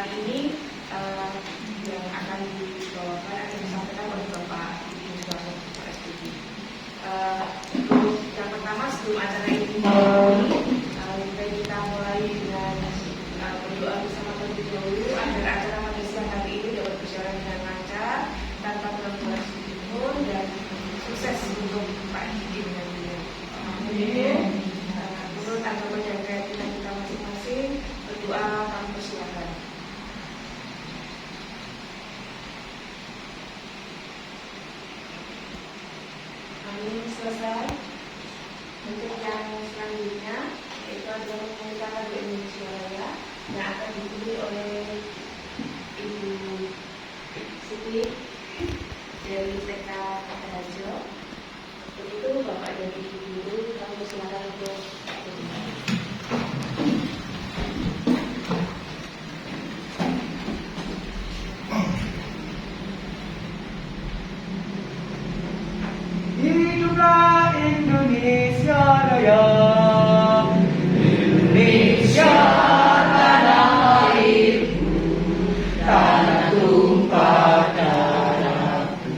ini yang akan dibawakan akan disampaikan oleh Bapak Studi. Untuk yang pertama, sebelum acara ini kita mulai dengan berdoa bersama terlebih dahulu agar acara pada siang hari ini dapat berjalan dengan lancar tanpa gangguan sedikitpun dan sukses untuk Pak Didi dengan beliau. Menurut agama dan keyakinan kita masing-masing, berdoa kami persilakan. Amin. Selesai. Untuk yang selanjutnya yaitu adalah pemerintahan di Indonesia Raya yang akan diikuti oleh Ibu Siti dari TK Katahajo. Untuk itu Bapak dan Ibu Guru kami persilakan untuk Hiduplah Indonesia Raya, Indonesia tanah airku, tanah tumpah darahku.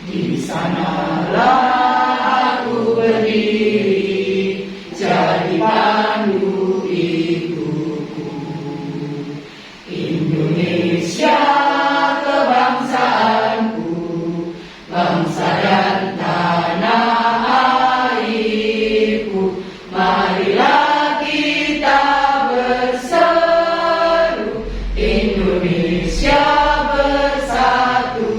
Di sanalah aku berdiri, jadi pandu ibuku. Indonesia kebangsaanku, bangsa dan tanah airku, marilah kita berseru, Indonesia bersatu.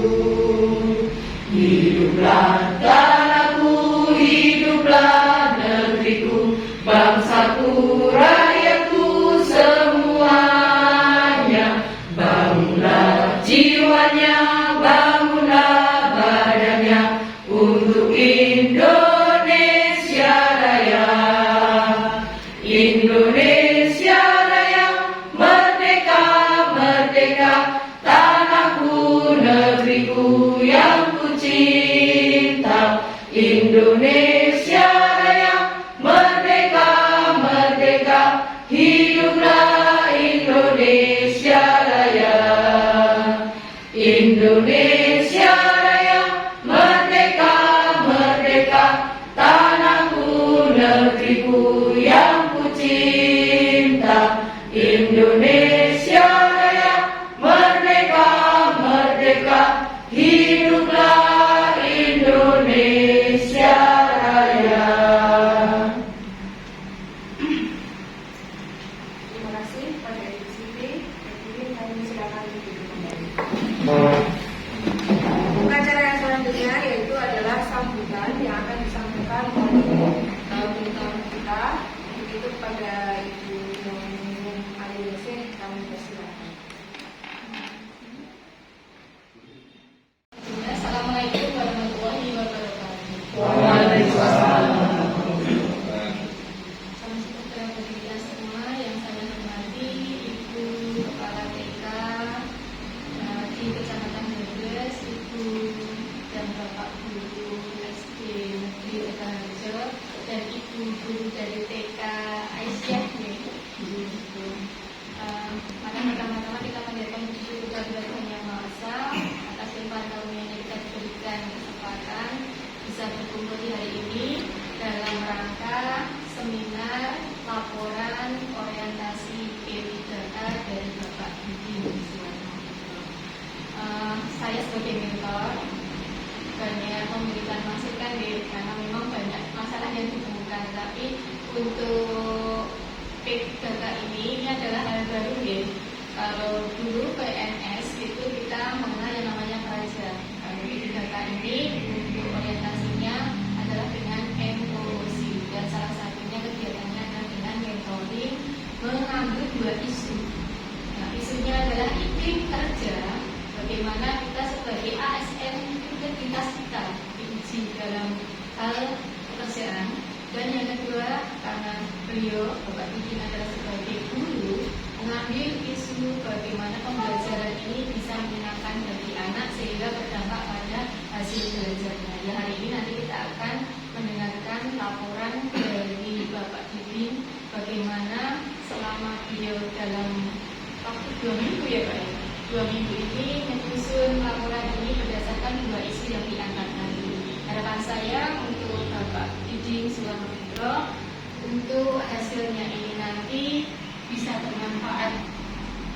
Hiduplah tanahku, hiduplah negeriku, bangsaku, rakyatku semuanya. Bangunlah jiwanya, bangunlah badannya untuk Indonesia Raya. Indonesia Raya, merdeka, merdeka, tanahku, negeriku yang ku cinta. Indonesia Raya, merdeka, merdeka, hiduplah Indonesia Raya. Indonesia Raya, merdeka, merdeka, tanahku, negeriku yang ku cinta. Indonesia Raya, merdeka, merdeka, hiduplah Indonesia Raya. terima kasih pada Ibu Siti. Jadi kami silakan duduk kembali. Acara yang selanjutnya yaitu adalah sambutan yang akan disampaikan oleh bintang kita. Untuk itu kepada Ibu Nyomin Aliasih kami persilakan. Assalamualaikum warahmatullahi wabarakatuh. Waalaikumsalam. Salam sejahtera bagi kita semua yang saya hormati Ibu Kepala TK di Kecamatan Brebes, Ibu dan Bapak Guru SD Negeri Katahajo, dan Ibu Guru dari TK Aisyah. Mari pertama-tama kita panjatkan puji syukur kehadirat Yang Maha Esa atas limpahan karunia yang kita diberikan kesempatan bisa berkumpul di hari ini dalam rangka seminar laporan orientasi P3K dari Bapak Didi Muswarno. Saya sebagai mentor banyak memberikan masukan karena memang banyak masalah yang ditemukan, tapi untuk P3K ini adalah hal baru ya. Kalau dulu PNS itu kita mengenal yang namanya praja. Kalau P3K ini untuk orientasinya adalah dengan MOC, dan salah satunya kegiatannya adalah dengan mentoring mengambil dua isu. Nah, isunya adalah iklim kerja, bagaimana kita sebagai ASN integritas kita diuji dalam hal pekerjaan. Dan yang kedua, karena beliau Bapak Didi adalah sebagai guru, mengambil isu bagaimana pembelajaran ini bisa menyenangkan bagi anak sehingga berdampak pada hasil belajarnya. Ya, hari ini nanti kita akan mendengarkan laporan dari Bapak Didi bagaimana selama beliau dalam waktu Sutro untuk hasilnya ini nanti bisa bermanfaat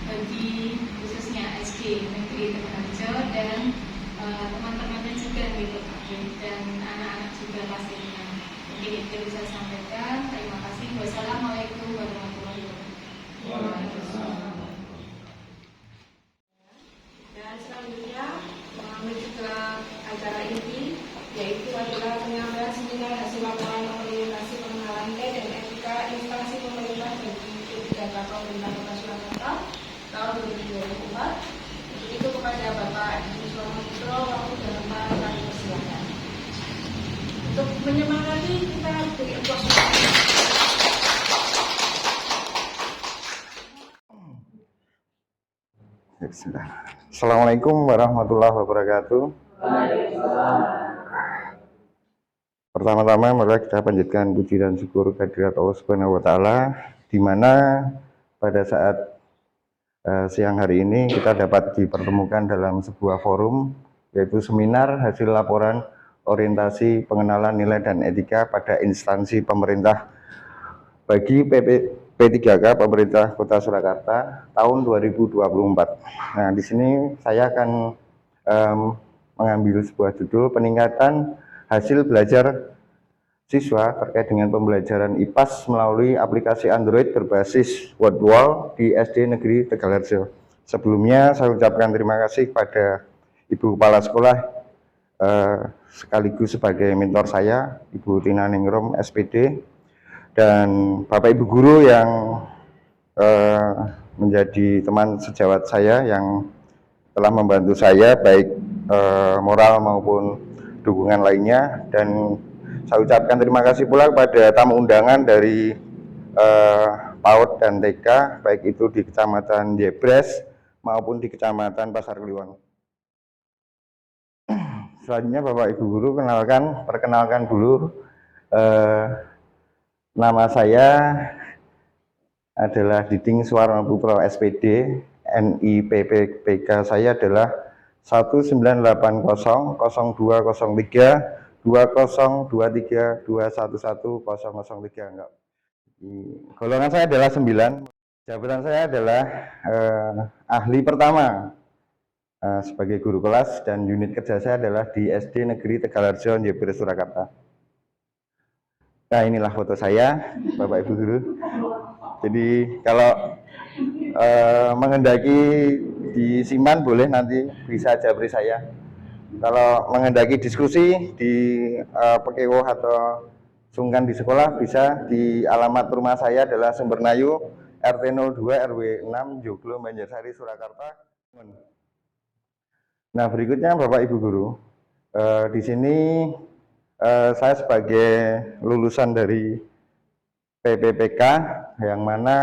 bagi khususnya SD Negeri Tegalharjo dan teman-temannya juga gitu Pak dan anak-anak juga pastinya. Mungkin itu bisa sampaikan. Terima kasih. Wassalamualaikum warahmatullahi wabarakatuh. Dan selanjutnya menuju ke acara inti, yaitu adalah penyampaian seminar hasil laporan orientasi pengenalan dan etika instansi pemerintah bagi P3K Pemerintah Kota Surakarta tahun 2024. Untuk itu kepada Bapak Ibu Sutro, waktu dan tempat kami persilakan. Untuk menyemangati kita beri applause. Bismillah. Assalamualaikum warahmatullahi wabarakatuh. Pertama-tama mari kita panjatkan puji dan syukur kehadirat Allah Subhanahu wa taala di mana pada saat siang hari ini kita dapat dipertemukan dalam sebuah forum yaitu seminar hasil laporan orientasi pengenalan nilai dan etika pada instansi pemerintah bagi P3K Pemerintah Kota Surakarta tahun 2024. Nah, di sini saya akan mengambil sebuah judul peningkatan hasil belajar siswa terkait dengan pembelajaran IPAS melalui aplikasi Android berbasis WordWall di SD Negeri Tegalharjo. Sebelumnya saya ucapkan terima kasih kepada Ibu Kepala Sekolah sekaligus sebagai mentor saya, Ibu Tina Ningrum SPD, dan Bapak Ibu guru yang menjadi teman sejawat saya yang telah membantu saya baik moral maupun dukungan lainnya. Dan saya ucapkan terima kasih pula kepada tamu undangan dari PAUD dan TK baik itu di Kecamatan Jebres maupun di Kecamatan Pasar Kliwon. Selanjutnya Bapak Ibu guru perkenalkan dulu, nama saya adalah Diding Suwarno Putro SPD, NIPPK saya adalah 198000203 2023 211 enggak. Golongan saya adalah 9. Jabatan saya adalah ahli pertama sebagai guru kelas, dan unit kerja saya adalah di SD Negeri Tegalharjo Jebres Surakarta. Nah, inilah foto saya Bapak Ibu guru. Jadi kalau mengendaki disimpan boleh, nanti bisa japri saya. Kalau mengendaki diskusi di Pekewo atau sungkan di sekolah, bisa di alamat rumah saya adalah Sumbernayu RT 02 RW 6 Joglo Banjarsari Surakarta. Nah, berikutnya Bapak Ibu guru, di sini saya sebagai lulusan dari PPPK, yang mana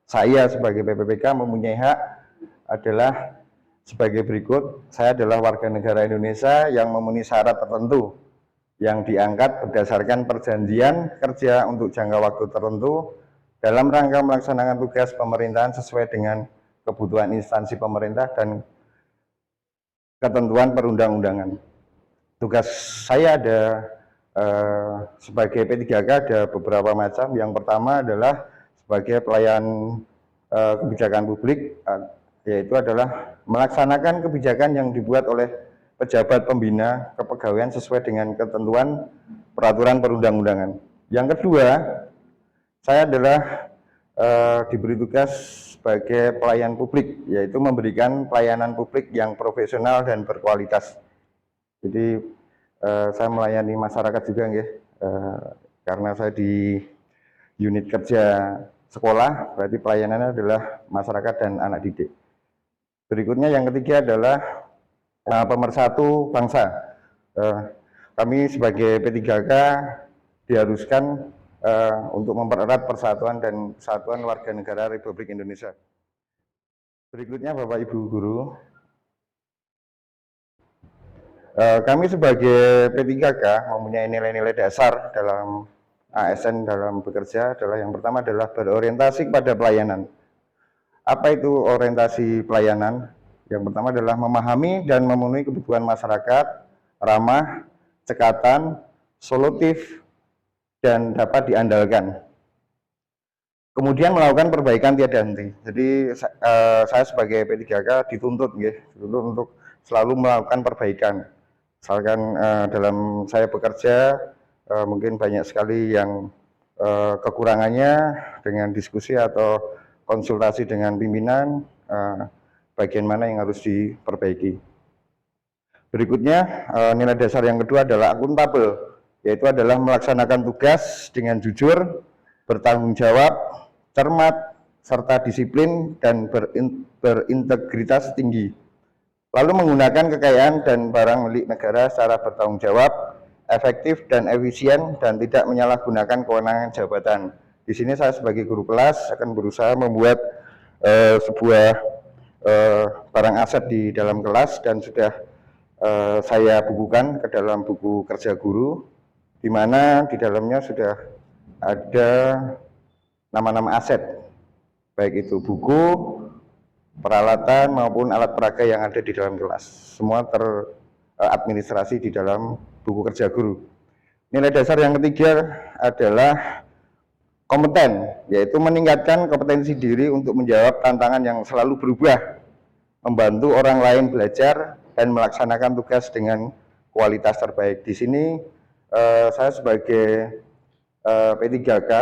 saya sebagai PPPK mempunyai hak adalah sebagai berikut. Saya adalah warga negara Indonesia yang memenuhi syarat tertentu yang diangkat berdasarkan perjanjian kerja untuk jangka waktu tertentu dalam rangka melaksanakan tugas pemerintahan sesuai dengan kebutuhan instansi pemerintah dan ketentuan perundang-undangan. Tugas saya ada sebagai P3K ada beberapa macam. Yang pertama adalah sebagai pelayan kebijakan publik, yaitu adalah melaksanakan kebijakan yang dibuat oleh pejabat pembina kepegawaian sesuai dengan ketentuan peraturan perundang-undangan. Yang kedua, saya adalah diberi tugas sebagai pelayan publik, yaitu memberikan pelayanan publik yang profesional dan berkualitas. Jadi saya melayani masyarakat juga, karena saya di unit kerja sekolah, berarti pelayanannya adalah masyarakat dan anak didik. Berikutnya yang ketiga adalah pemersatu bangsa. Kami sebagai P3K diharuskan untuk mempererat persatuan dan kesatuan warga negara Republik Indonesia. Berikutnya Bapak Ibu guru, kami sebagai P3K mempunyai nilai-nilai dasar dalam ASN dalam bekerja adalah yang pertama adalah berorientasi kepada pelayanan. Apa itu orientasi pelayanan? Yang pertama adalah memahami dan memenuhi kebutuhan masyarakat, ramah, cekatan, solutif, dan dapat diandalkan. Kemudian melakukan perbaikan tiada henti. Jadi saya sebagai P3K dituntut untuk selalu melakukan perbaikan. Misalkan dalam saya bekerja mungkin banyak sekali yang kekurangannya, dengan diskusi atau konsultasi dengan pimpinan bagian mana yang harus diperbaiki. Berikutnya nilai dasar yang kedua adalah akuntabel, yaitu adalah melaksanakan tugas dengan jujur, bertanggung jawab, cermat, serta disiplin dan berintegritas tinggi. Lalu menggunakan kekayaan dan barang milik negara secara bertanggung jawab, efektif dan efisien, dan tidak menyalahgunakan kewenangan jabatan. Di sini saya sebagai guru kelas akan berusaha membuat sebuah barang aset di dalam kelas, dan sudah saya bukukan ke dalam buku kerja guru, di mana di dalamnya sudah ada nama-nama aset, baik itu buku, peralatan maupun alat peraga yang ada di dalam kelas. Semua teradministrasi di dalam buku kerja guru. Nilai dasar yang ketiga adalah kompeten, yaitu meningkatkan kompetensi diri untuk menjawab tantangan yang selalu berubah, membantu orang lain belajar, dan melaksanakan tugas dengan kualitas terbaik. Di sini saya sebagai P3K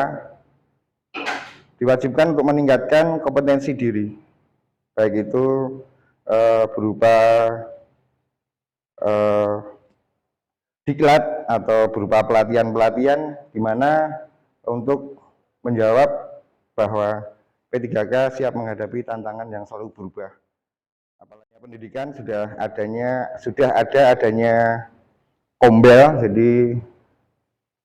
diwajibkan untuk meningkatkan kompetensi diri, baik itu berupa diklat atau berupa pelatihan-pelatihan, di mana untuk menjawab bahwa P3K siap menghadapi tantangan yang selalu berubah. Apalagi pendidikan sudah ada adanya kombel, jadi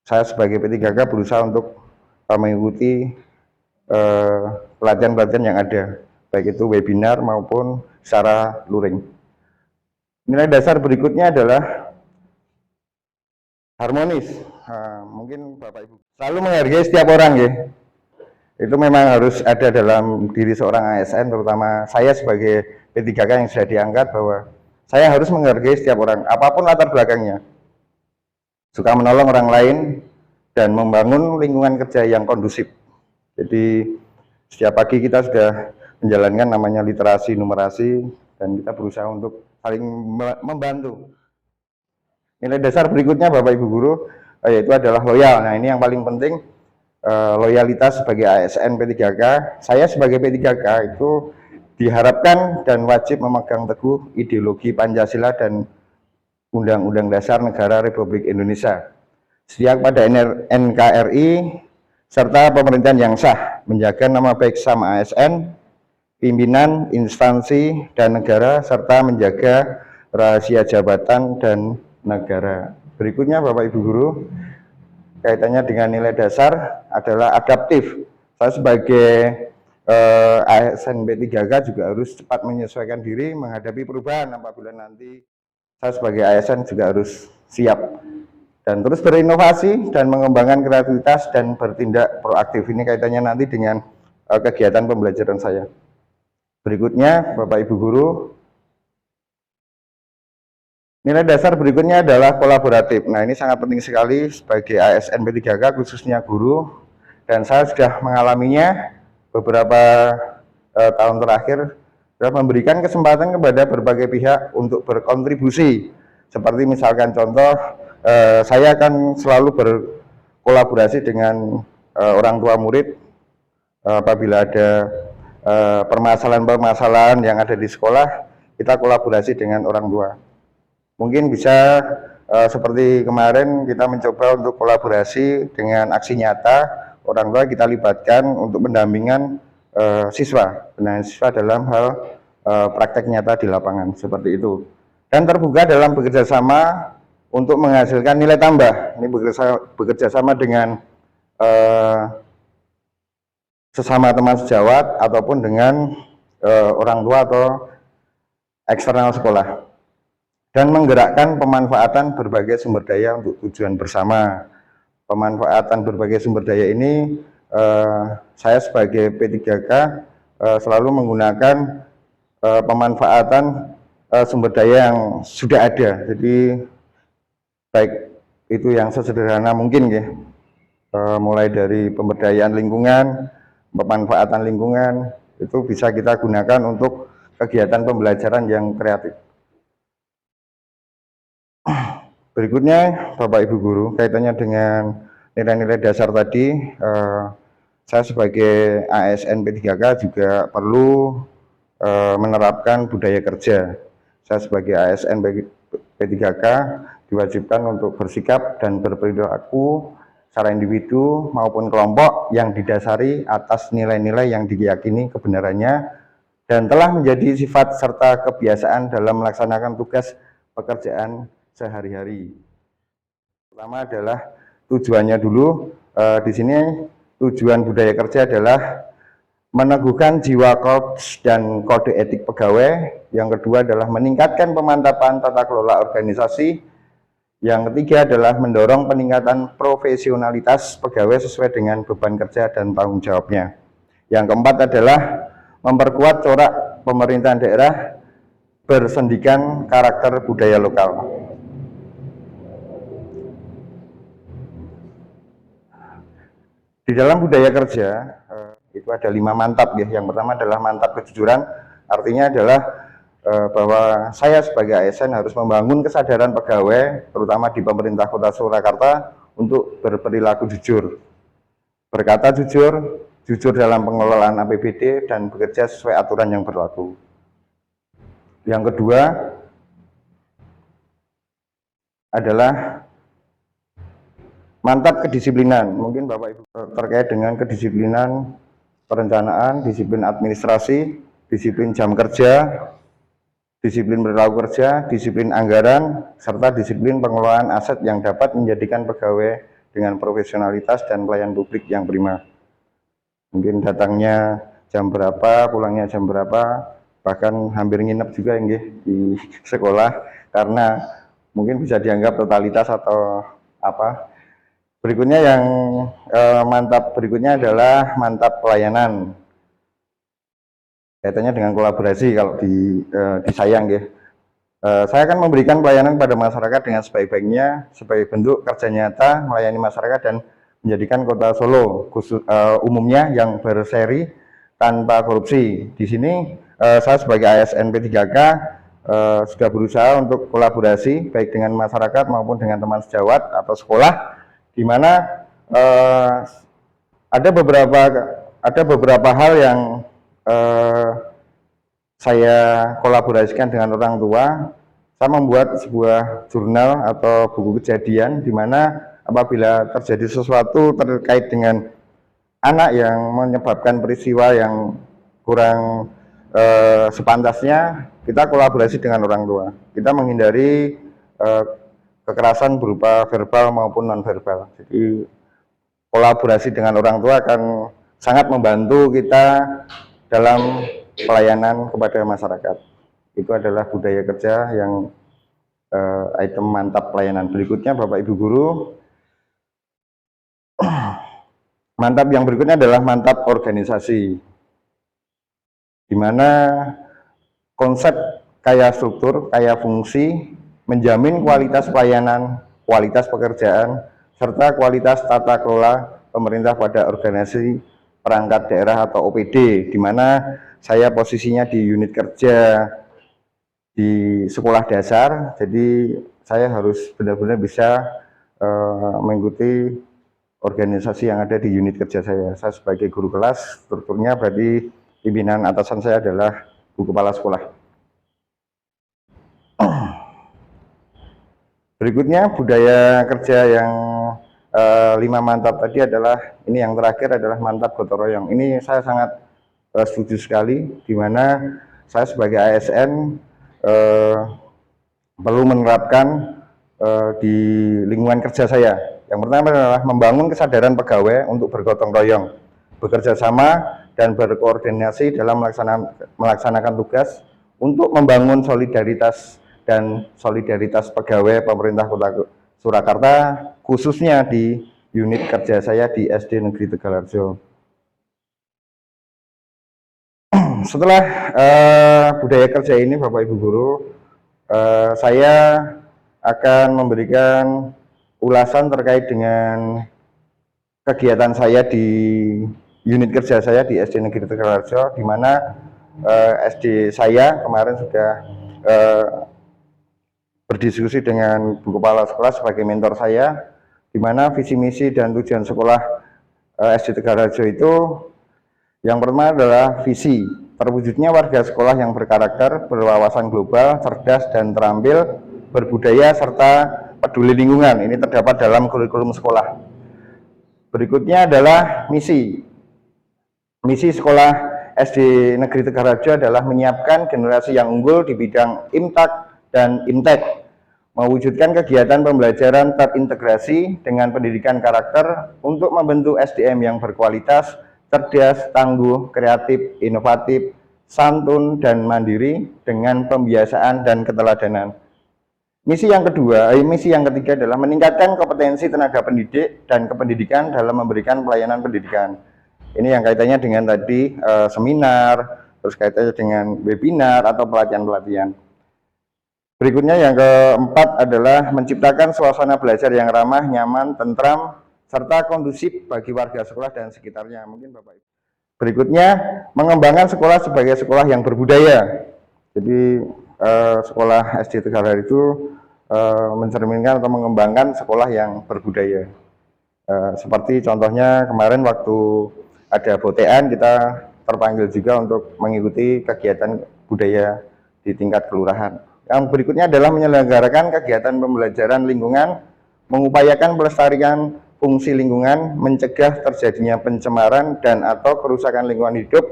saya sebagai P3K berusaha untuk mengikuti pelatihan-pelatihan yang ada, baik itu webinar maupun secara luring. Nilai dasar berikutnya adalah harmonis. Mungkin Bapak Ibu selalu menghargai setiap orang ya. Itu memang harus ada dalam diri seorang ASN, terutama saya sebagai P3K yang sudah diangkat, bahwa saya harus menghargai setiap orang, apapun latar belakangnya. Suka menolong orang lain dan membangun lingkungan kerja yang kondusif. Jadi setiap pagi kita sudah menjalankan namanya literasi numerasi, dan kita berusaha untuk saling membantu. Nilai dasar berikutnya Bapak Ibu Guru yaitu adalah loyal. Nah, ini yang paling penting, loyalitas sebagai ASN P3K. Saya sebagai P3K itu diharapkan dan wajib memegang teguh ideologi Pancasila dan Undang-Undang Dasar Negara Republik Indonesia, setia pada NKRI serta pemerintahan yang sah, menjaga nama baik sama ASN, pimpinan, instansi, dan negara, serta menjaga rahasia jabatan dan negara. Berikutnya Bapak Ibu Guru, kaitannya dengan nilai dasar adalah adaptif. Saya sebagai ASN P3K juga harus cepat menyesuaikan diri menghadapi perubahan. Apabila nanti saya sebagai ASN juga harus siap dan terus berinovasi dan mengembangkan kreativitas dan bertindak proaktif. Ini kaitannya nanti dengan kegiatan pembelajaran saya. Berikutnya Bapak Ibu Guru, nilai dasar berikutnya adalah kolaboratif. Nah, ini sangat penting sekali sebagai ASN P3K, khususnya guru, dan saya sudah mengalaminya beberapa tahun terakhir, sudah memberikan kesempatan kepada berbagai pihak untuk berkontribusi. Seperti misalkan contoh, saya akan selalu berkolaborasi dengan orang tua murid apabila ada permasalahan-permasalahan yang ada di sekolah, kita kolaborasi dengan orang tua. Mungkin bisa seperti kemarin kita mencoba untuk kolaborasi dengan aksi nyata, orang tua kita libatkan untuk pendampingan siswa dalam hal praktek nyata di lapangan, seperti itu. Dan terbuka dalam bekerja sama untuk menghasilkan nilai tambah. Ini bekerja sama dengan sesama teman sejawat ataupun dengan orang tua atau eksternal sekolah, dan menggerakkan pemanfaatan berbagai sumber daya untuk tujuan bersama. Pemanfaatan berbagai sumber daya ini saya sebagai P3K selalu menggunakan pemanfaatan sumber daya yang sudah ada. Jadi baik itu yang sesederhana mungkin ya. mulai dari pemberdayaan lingkungan, pemanfaatan lingkungan, itu bisa kita gunakan untuk kegiatan pembelajaran yang kreatif. Berikutnya, Bapak Ibu Guru, kaitannya dengan nilai-nilai dasar tadi, saya sebagai ASN P3K juga perlu menerapkan budaya kerja. Saya sebagai ASN P3K diwajibkan untuk bersikap dan berperilaku secara individu maupun kelompok yang didasari atas nilai-nilai yang diyakini kebenarannya dan telah menjadi sifat serta kebiasaan dalam melaksanakan tugas pekerjaan sehari-hari. Pertama adalah tujuannya dulu. Di sini tujuan budaya kerja adalah meneguhkan jiwa korps dan kode etik pegawai. Yang kedua adalah meningkatkan pemantapan tata kelola organisasi. Yang ketiga adalah mendorong peningkatan profesionalitas pegawai sesuai dengan beban kerja dan tanggung jawabnya. Yang keempat adalah memperkuat corak pemerintahan daerah bersendikan karakter budaya lokal. Di dalam budaya kerja itu ada 5 mantap ya. Yang pertama adalah mantap kejujuran, artinya adalah bahwa saya sebagai ASN harus membangun kesadaran pegawai, terutama di pemerintah Kota Surakarta, untuk berperilaku jujur, berkata jujur, jujur dalam pengelolaan APBD, dan bekerja sesuai aturan yang berlaku. Yang kedua adalah mantap kedisiplinan. Mungkin Bapak Ibu terkait dengan kedisiplinan perencanaan, disiplin administrasi, disiplin jam kerja, disiplin perilaku kerja, disiplin anggaran, serta disiplin pengelolaan aset yang dapat menjadikan pegawai dengan profesionalitas dan pelayan publik yang prima. Mungkin datangnya jam berapa, pulangnya jam berapa, bahkan hampir nginep juga di sekolah, karena mungkin bisa dianggap totalitas atau apa. Berikutnya yang mantap berikutnya adalah mantap pelayanan. Kaitannya dengan kolaborasi kalau di saya saya akan memberikan pelayanan kepada masyarakat dengan sebaik-baiknya sebagai bentuk kerja nyata melayani masyarakat dan menjadikan Kota Solo umumnya yang berseri tanpa korupsi. Di sini saya sebagai ASN P3K sudah berusaha untuk kolaborasi baik dengan masyarakat maupun dengan teman sejawat atau sekolah, di mana ada beberapa hal yang saya kolaborasikan dengan orang tua. Saya membuat sebuah jurnal atau buku kejadian, di mana apabila terjadi sesuatu terkait dengan anak yang menyebabkan peristiwa yang kurang sepantasnya, kita kolaborasi dengan orang tua. Kita menghindari kekerasan berupa verbal maupun non-verbal. Jadi kolaborasi dengan orang tua akan sangat membantu kita dalam pelayanan kepada masyarakat. Itu adalah budaya kerja yang item mantap pelayanan. Berikutnya Bapak Ibu Guru, mantap yang berikutnya adalah mantap organisasi, di mana konsep kaya struktur, kaya fungsi, menjamin kualitas pelayanan, kualitas pekerjaan, serta kualitas tata kelola pemerintah pada organisasi perangkat daerah atau OPD, di mana saya posisinya di unit kerja di sekolah dasar. Jadi saya harus benar-benar bisa mengikuti organisasi yang ada di unit kerja saya. Saya sebagai guru kelas, strukturnya berarti pimpinan atasan saya adalah Bu Kepala Sekolah. Berikutnya budaya kerja yang 5 mantap tadi adalah, ini yang terakhir adalah mantap gotong royong. Ini saya sangat setuju sekali, di mana saya sebagai ASN perlu menerapkan di lingkungan kerja saya. Yang pertama adalah membangun kesadaran pegawai untuk bergotong royong, bekerja sama dan berkoordinasi dalam melaksanakan tugas untuk membangun solidaritas pegawai pemerintah Kota Surakarta, khususnya di unit kerja saya di SD Negeri Tegalarjo. Setelah budaya kerja ini, Bapak Ibu Guru, saya akan memberikan ulasan terkait dengan kegiatan saya di unit kerja saya di SD Negeri Tegalharjo, di mana SD saya kemarin sudah berdiskusi dengan Bu Kepala Sekolah sebagai mentor saya, di mana visi misi dan tujuan sekolah SD Tegalharjo itu yang pertama adalah visi terwujudnya warga sekolah yang berkarakter, berwawasan global, cerdas dan terampil, berbudaya serta peduli lingkungan. Ini terdapat dalam kurikulum sekolah. Berikutnya adalah misi. Misi sekolah SD Negeri Tegalharjo adalah menyiapkan generasi yang unggul di bidang IMTAK dan IMTEK, mewujudkan kegiatan pembelajaran terintegrasi dengan pendidikan karakter untuk membentuk SDM yang berkualitas, cerdas, tangguh, kreatif, inovatif, santun, dan mandiri dengan pembiasaan dan keteladanan. Misi yang ketiga adalah meningkatkan kompetensi tenaga pendidik dan kependidikan dalam memberikan pelayanan pendidikan. Ini yang kaitannya dengan tadi seminar, terus kaitannya dengan webinar atau pelatihan-pelatihan. Berikutnya yang keempat adalah menciptakan suasana belajar yang ramah, nyaman, tentram, serta kondusif bagi warga sekolah dan sekitarnya. Mungkin Bapak Ibu. Berikutnya, mengembangkan sekolah sebagai sekolah yang berbudaya. Jadi sekolah SD Tegalharjo itu mencerminkan atau mengembangkan sekolah yang berbudaya. Seperti contohnya kemarin waktu ada botean, kita terpanggil juga untuk mengikuti kegiatan budaya di tingkat kelurahan. Yang berikutnya adalah menyelenggarakan kegiatan pembelajaran lingkungan, mengupayakan pelestarian fungsi lingkungan, mencegah terjadinya pencemaran dan atau kerusakan lingkungan hidup,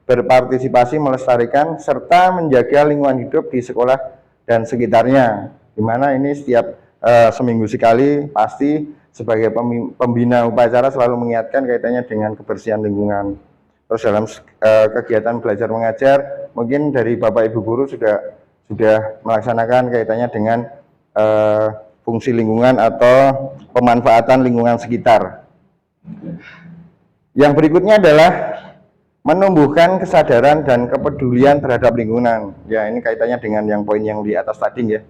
berpartisipasi melestarikan serta menjaga lingkungan hidup di sekolah dan sekitarnya. Di mana ini setiap seminggu sekali pasti sebagai pembina upacara selalu mengingatkan kaitannya dengan kebersihan lingkungan. Terus dalam kegiatan belajar mengajar, mungkin dari Bapak Ibu guru sudah melaksanakan kaitannya dengan fungsi lingkungan atau pemanfaatan lingkungan sekitar. Yang berikutnya adalah menumbuhkan kesadaran dan kepedulian terhadap lingkungan. Ya, ini kaitannya dengan yang poin yang di atas tadi ya.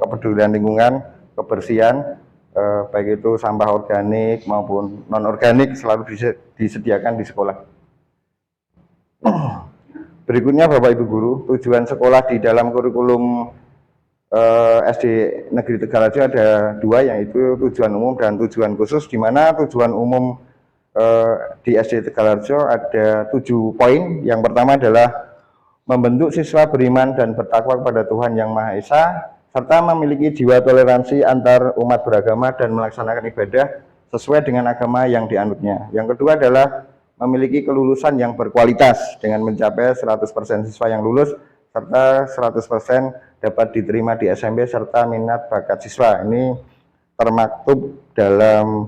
Kepedulian lingkungan, kebersihan, baik itu sampah organik maupun non-organik selalu disediakan di sekolah. Berikutnya Bapak Ibu guru, tujuan sekolah di dalam kurikulum SD Negeri Tegalharjo ada dua, yaitu tujuan umum dan tujuan khusus, di mana tujuan umum di SD Tegalharjo ada 7 poin. Yang pertama adalah membentuk siswa beriman dan bertakwa kepada Tuhan Yang Maha Esa, serta memiliki jiwa toleransi antar umat beragama dan melaksanakan ibadah sesuai dengan agama yang dianutnya. Yang kedua adalah memiliki kelulusan yang berkualitas dengan mencapai 100% siswa yang lulus serta 100% dapat diterima di SMP serta minat bakat siswa. Ini termaktub dalam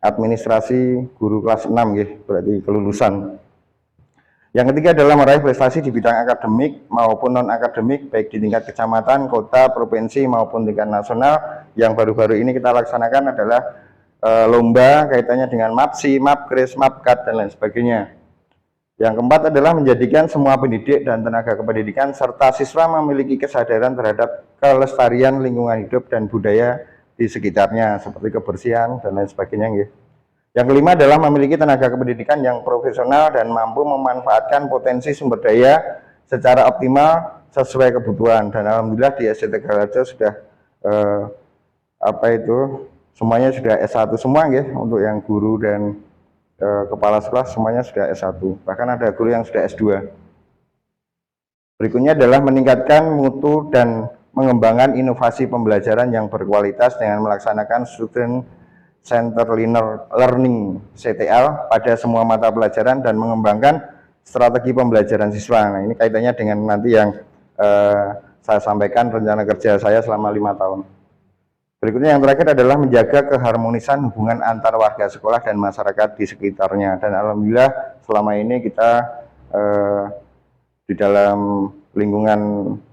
administrasi guru kelas 6 ya, berarti kelulusan. Yang ketiga adalah meraih prestasi di bidang akademik maupun non-akademik, baik di tingkat kecamatan, kota, provinsi maupun tingkat nasional. Yang baru-baru ini kita laksanakan adalah lomba kaitannya dengan MAPSI, MAPKRIS, MAPKAT, dan lain sebagainya. Yang keempat adalah menjadikan semua pendidik dan tenaga kependidikan serta siswa memiliki kesadaran terhadap kelestarian lingkungan hidup dan budaya di sekitarnya, seperti kebersihan dan lain sebagainya. Yang kelima adalah memiliki tenaga kependidikan yang profesional dan mampu memanfaatkan potensi sumber daya secara optimal sesuai kebutuhan. Dan alhamdulillah di SD Tegalharjo sudah semuanya sudah S1 semua ya, untuk yang guru dan kepala sekolah semuanya sudah S1, bahkan ada guru yang sudah S2. Berikutnya adalah meningkatkan mutu dan mengembangkan inovasi pembelajaran yang berkualitas dengan melaksanakan Student Center Learning (CTL) pada semua mata pelajaran dan mengembangkan strategi pembelajaran siswa. Nah, ini kaitannya dengan nanti yang saya sampaikan rencana kerja saya selama 5 tahun. Berikutnya yang terakhir adalah menjaga keharmonisan hubungan antar warga sekolah dan masyarakat di sekitarnya. Dan alhamdulillah selama ini kita di dalam lingkungan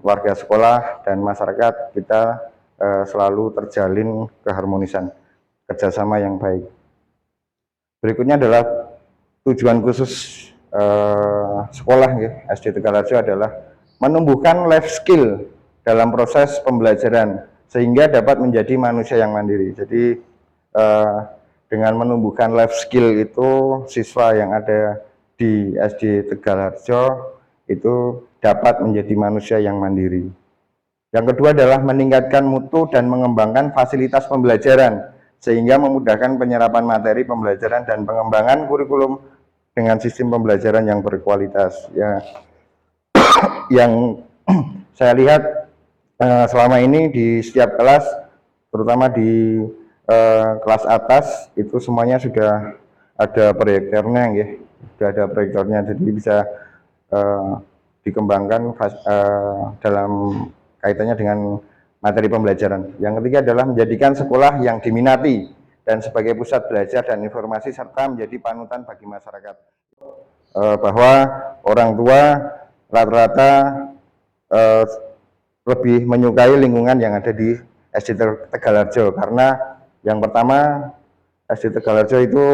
warga sekolah dan masyarakat kita selalu terjalin keharmonisan, kerjasama yang baik. Berikutnya adalah tujuan khusus sekolah ya, SD Tegalharjo adalah menumbuhkan life skill dalam proses pembelajaran, sehingga dapat menjadi manusia yang mandiri. Jadi dengan menumbuhkan life skill itu siswa yang ada di SD Tegalharjo itu dapat menjadi manusia yang mandiri. Yang kedua adalah meningkatkan mutu dan mengembangkan fasilitas pembelajaran sehingga memudahkan penyerapan materi pembelajaran dan pengembangan kurikulum dengan sistem pembelajaran yang berkualitas. Ya, yang saya lihat selama ini di setiap kelas, terutama di kelas atas itu semuanya sudah ada proyektornya, ya. Sudah ada proyektornya, jadi bisa dikembangkan dalam kaitannya dengan materi pembelajaran. Yang ketiga adalah menjadikan sekolah yang diminati dan sebagai pusat belajar dan informasi serta menjadi panutan bagi masyarakat. Bahwa orang tua rata-rata lebih menyukai lingkungan yang ada di SD Tegalharjo karena yang pertama SD Tegalharjo itu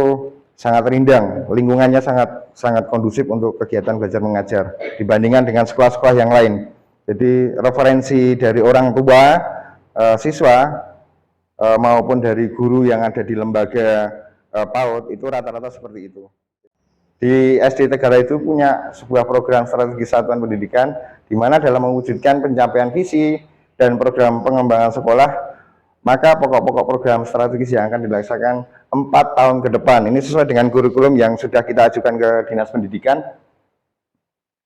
sangat rindang, lingkungannya sangat kondusif untuk kegiatan belajar mengajar dibandingkan dengan sekolah-sekolah yang lain. Jadi referensi dari orang tua, siswa maupun dari guru yang ada di lembaga PAUD itu rata-rata seperti itu. Di SD Tegalharjo itu punya sebuah program strategi satuan pendidikan di mana dalam mewujudkan pencapaian visi dan program pengembangan sekolah, maka pokok-pokok program strategis yang akan dilaksanakan 4 tahun ke depan. Ini sesuai dengan kurikulum yang sudah kita ajukan ke Dinas Pendidikan.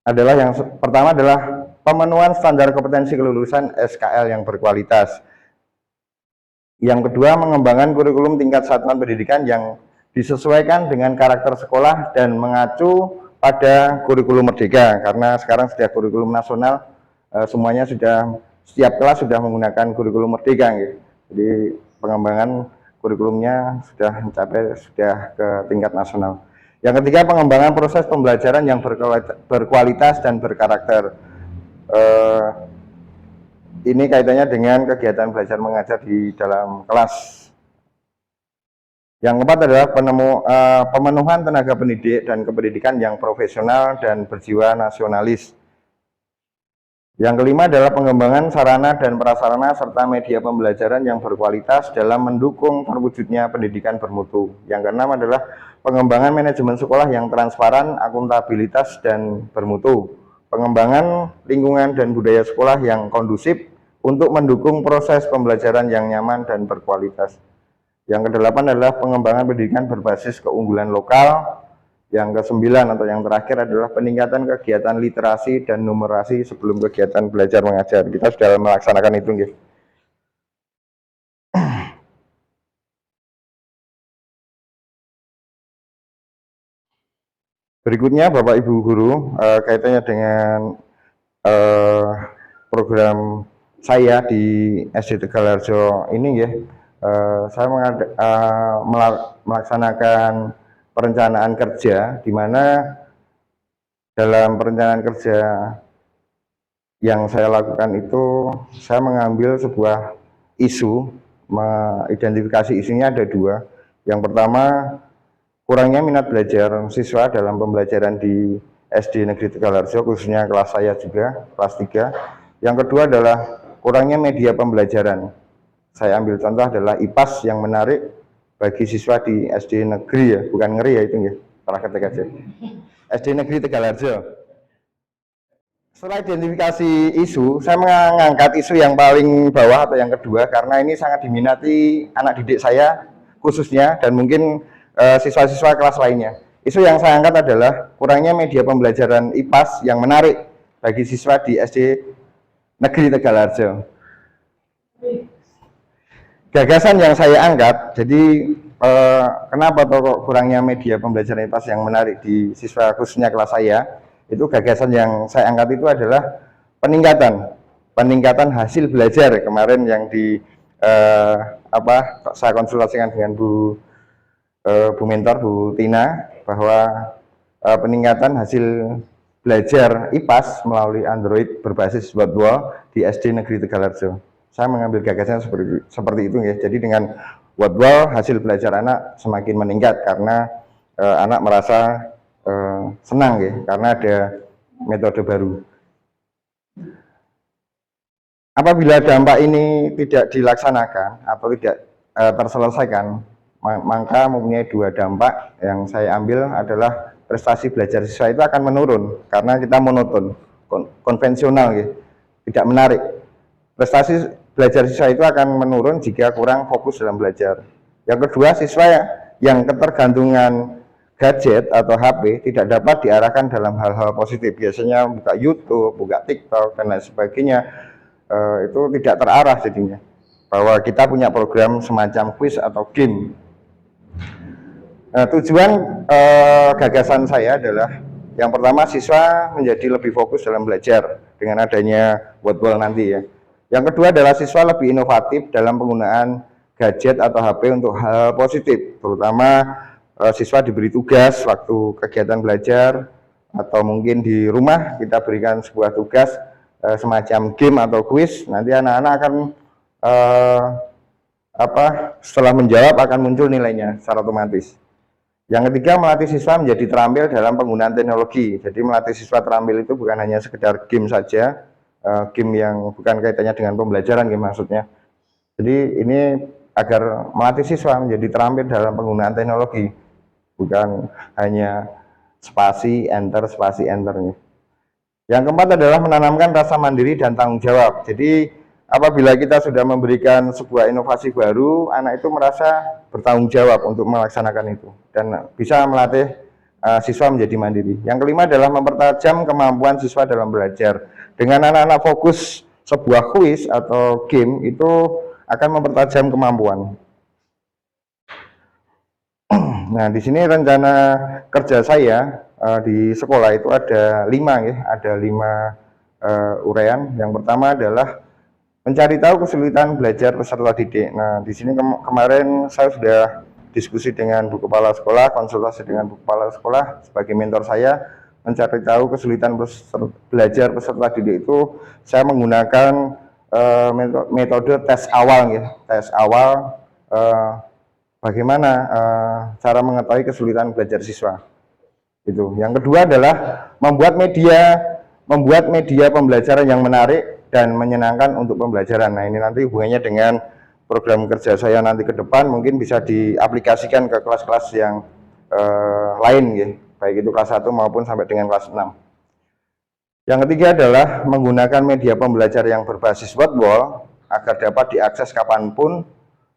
Adalah yang pertama adalah pemenuhan standar kompetensi kelulusan SKL yang berkualitas. Yang kedua, mengembangkan kurikulum tingkat satuan pendidikan yang disesuaikan dengan karakter sekolah dan mengacu pada kurikulum merdeka, karena sekarang sudah kurikulum nasional, semuanya sudah, setiap kelas sudah menggunakan kurikulum merdeka, gitu. Jadi pengembangan kurikulumnya sudah mencapai ke tingkat nasional. Yang ketiga, pengembangan proses pembelajaran yang berkualitas dan berkarakter. Ini kaitannya dengan kegiatan belajar mengajar di dalam kelas. Yang keempat adalah pemenuhan tenaga pendidik dan kependidikan yang profesional dan berjiwa nasionalis. Yang kelima adalah pengembangan sarana dan prasarana serta media pembelajaran yang berkualitas dalam mendukung terwujudnya pendidikan bermutu. Yang keenam adalah pengembangan manajemen sekolah yang transparan, akuntabilitas, dan bermutu. Pengembangan lingkungan dan budaya sekolah yang kondusif untuk mendukung proses pembelajaran yang nyaman dan berkualitas. Yang kedelapan adalah pengembangan pendidikan berbasis keunggulan lokal. Yang kesembilan atau yang terakhir adalah peningkatan kegiatan literasi dan numerasi sebelum kegiatan belajar mengajar. Kita sudah melaksanakan itu, guys. Berikutnya Bapak Ibu Guru, kaitannya dengan program saya di SD Tegalharjo ini, ya. Saya melaksanakan perencanaan kerja, di mana dalam perencanaan kerja yang saya lakukan itu saya mengambil sebuah isu, mengidentifikasi isunya ada dua. Yang pertama, kurangnya minat belajar siswa dalam pembelajaran di SD Negeri Tegalharjo, khususnya kelas saya juga, kelas 3. Yang kedua adalah kurangnya media pembelajaran. Saya ambil contoh adalah IPAS yang menarik bagi siswa di SD Negeri, ya, bukan ngeri ya itu, ya, salah ketik aja. SD Negeri Tegalharjo. Setelah identifikasi isu, saya mengangkat isu yang paling bawah atau yang kedua karena ini sangat diminati anak didik saya khususnya dan mungkin siswa-siswa kelas lainnya. Isu yang saya angkat adalah kurangnya media pembelajaran IPAS yang menarik bagi siswa di SD Negeri Tegalharjo. Gagasan yang saya angkat, jadi kenapa kok kurangnya media pembelajaran IPAS yang menarik di siswa khususnya kelas saya, itu gagasan yang saya angkat itu adalah peningkatan hasil belajar. Kemarin yang saya konsultasikan dengan Bu Mentor, Bu Tina, bahwa peningkatan hasil belajar IPAS melalui Android berbasis Wordwall di SD Negeri Tegalharjo. Saya mengambil gagasan seperti itu, ya. Jadi dengan Wordwall hasil belajar anak semakin meningkat karena anak merasa senang, ya, karena ada metode baru. Apabila dampak ini tidak dilaksanakan atau tidak terselesaikan, Maka mempunyai dua dampak. Yang saya ambil adalah prestasi belajar siswa itu akan menurun karena kita monoton, konvensional gitu, tidak menarik. Prestasi belajar siswa itu akan menurun jika kurang fokus dalam belajar. Yang kedua, siswa yang ketergantungan gadget atau HP tidak dapat diarahkan dalam hal-hal positif. Biasanya buka YouTube, buka TikTok, dan lain sebagainya, itu tidak terarah jadinya. Bahwa kita punya program semacam quiz atau game. Nah, tujuan gagasan saya adalah yang pertama, siswa menjadi lebih fokus dalam belajar dengan adanya Wordwall nanti ya. Yang kedua adalah siswa lebih inovatif dalam penggunaan gadget atau HP untuk hal positif, terutama siswa diberi tugas waktu kegiatan belajar atau mungkin di rumah kita berikan sebuah tugas semacam game atau quiz. Nanti anak-anak akan setelah menjawab akan muncul nilainya secara otomatis. Yang ketiga, melatih siswa menjadi terampil dalam penggunaan teknologi. Jadi melatih siswa terampil itu bukan hanya sekedar game saja, game yang bukan kaitannya dengan pembelajaran game maksudnya. Jadi ini agar melatih siswa menjadi terampil dalam penggunaan teknologi, bukan hanya spasi enter nih. Yang keempat adalah menanamkan rasa mandiri dan tanggung jawab. Jadi apabila kita sudah memberikan sebuah inovasi baru, anak itu merasa bertanggung jawab untuk melaksanakan itu dan bisa melatih siswa menjadi mandiri. Yang kelima adalah mempertajam kemampuan siswa dalam belajar. Dengan anak-anak fokus sebuah quiz atau game itu akan mempertajam kemampuan. Nah, di sini rencana kerja saya di sekolah itu ada 5 ya, ada 5 uraian. Yang pertama adalah mencari tahu kesulitan belajar peserta didik. Nah, di sini kemarin saya sudah diskusi dengan Bu Kepala Sekolah, konsultasi dengan Bu Kepala Sekolah sebagai mentor saya, mencari tahu kesulitan belajar peserta didik itu saya menggunakan metode tes awal ya. Tes awal bagaimana cara mengetahui kesulitan belajar siswa. Itu. Yang kedua adalah membuat media pembelajaran yang menarik dan menyenangkan untuk pembelajaran. Nah, ini nanti hubungannya dengan program kerja saya nanti ke depan mungkin bisa diaplikasikan ke kelas-kelas yang lain ya, baik itu kelas 1 maupun sampai dengan kelas 6. Yang ketiga adalah menggunakan media pembelajar yang berbasis Wordwall agar dapat diakses kapanpun,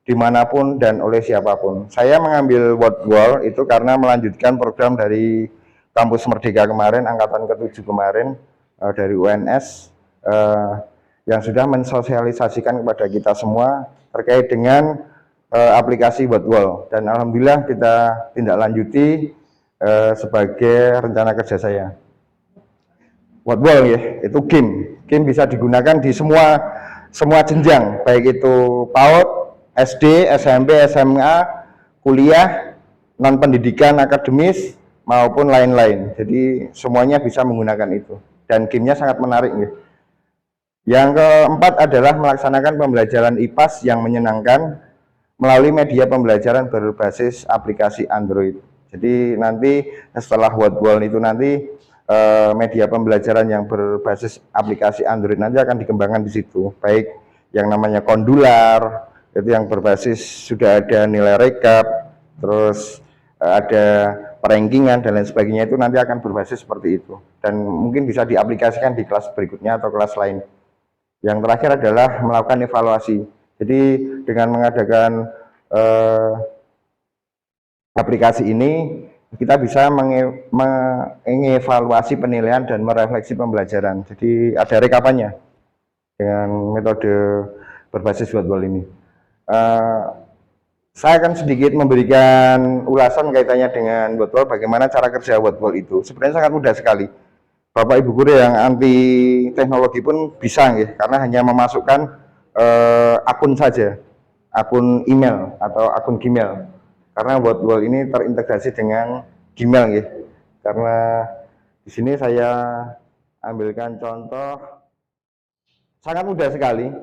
dimanapun, dan oleh siapapun. Saya mengambil Wordwall itu karena melanjutkan program dari Kampus Merdeka kemarin, angkatan ke-7 kemarin, dari UNS, yang sudah mensosialisasikan kepada kita semua terkait dengan aplikasi Wordwall, dan alhamdulillah kita tindak lanjuti sebagai rencana kerja saya. Wordwall ya, itu game bisa digunakan di semua jenjang, baik itu PAUD, SD, SMP, SMA, kuliah, non pendidikan akademis maupun lain-lain. Jadi semuanya bisa menggunakan itu, dan gamenya sangat menarik ya. Yang keempat adalah melaksanakan pembelajaran IPAS yang menyenangkan melalui media pembelajaran berbasis aplikasi Android. Jadi nanti setelah Wordwall itu nanti media pembelajaran yang berbasis aplikasi Android nanti akan dikembangkan di situ. Baik yang namanya Kondular, itu yang berbasis sudah ada nilai rekap, terus ada perankingan dan lain sebagainya, itu nanti akan berbasis seperti itu. Dan mungkin bisa diaplikasikan di kelas berikutnya atau kelas lain. Yang terakhir adalah melakukan evaluasi. Jadi dengan mengadakan aplikasi ini, kita bisa mengevaluasi penilaian dan merefleksi pembelajaran. Jadi ada rekapannya dengan metode berbasis Wordwall ini. Saya akan sedikit memberikan ulasan kaitannya dengan Wordwall, bagaimana cara kerja Wordwall itu. Sebenarnya sangat mudah sekali. Bapak Ibu guru yang anti teknologi pun bisa ya, karena hanya memasukkan akun saja, akun email atau akun Gmail. Karena Wordwall ini terintegrasi dengan Gmail ya. Karena di sini saya ambilkan contoh sangat mudah sekali.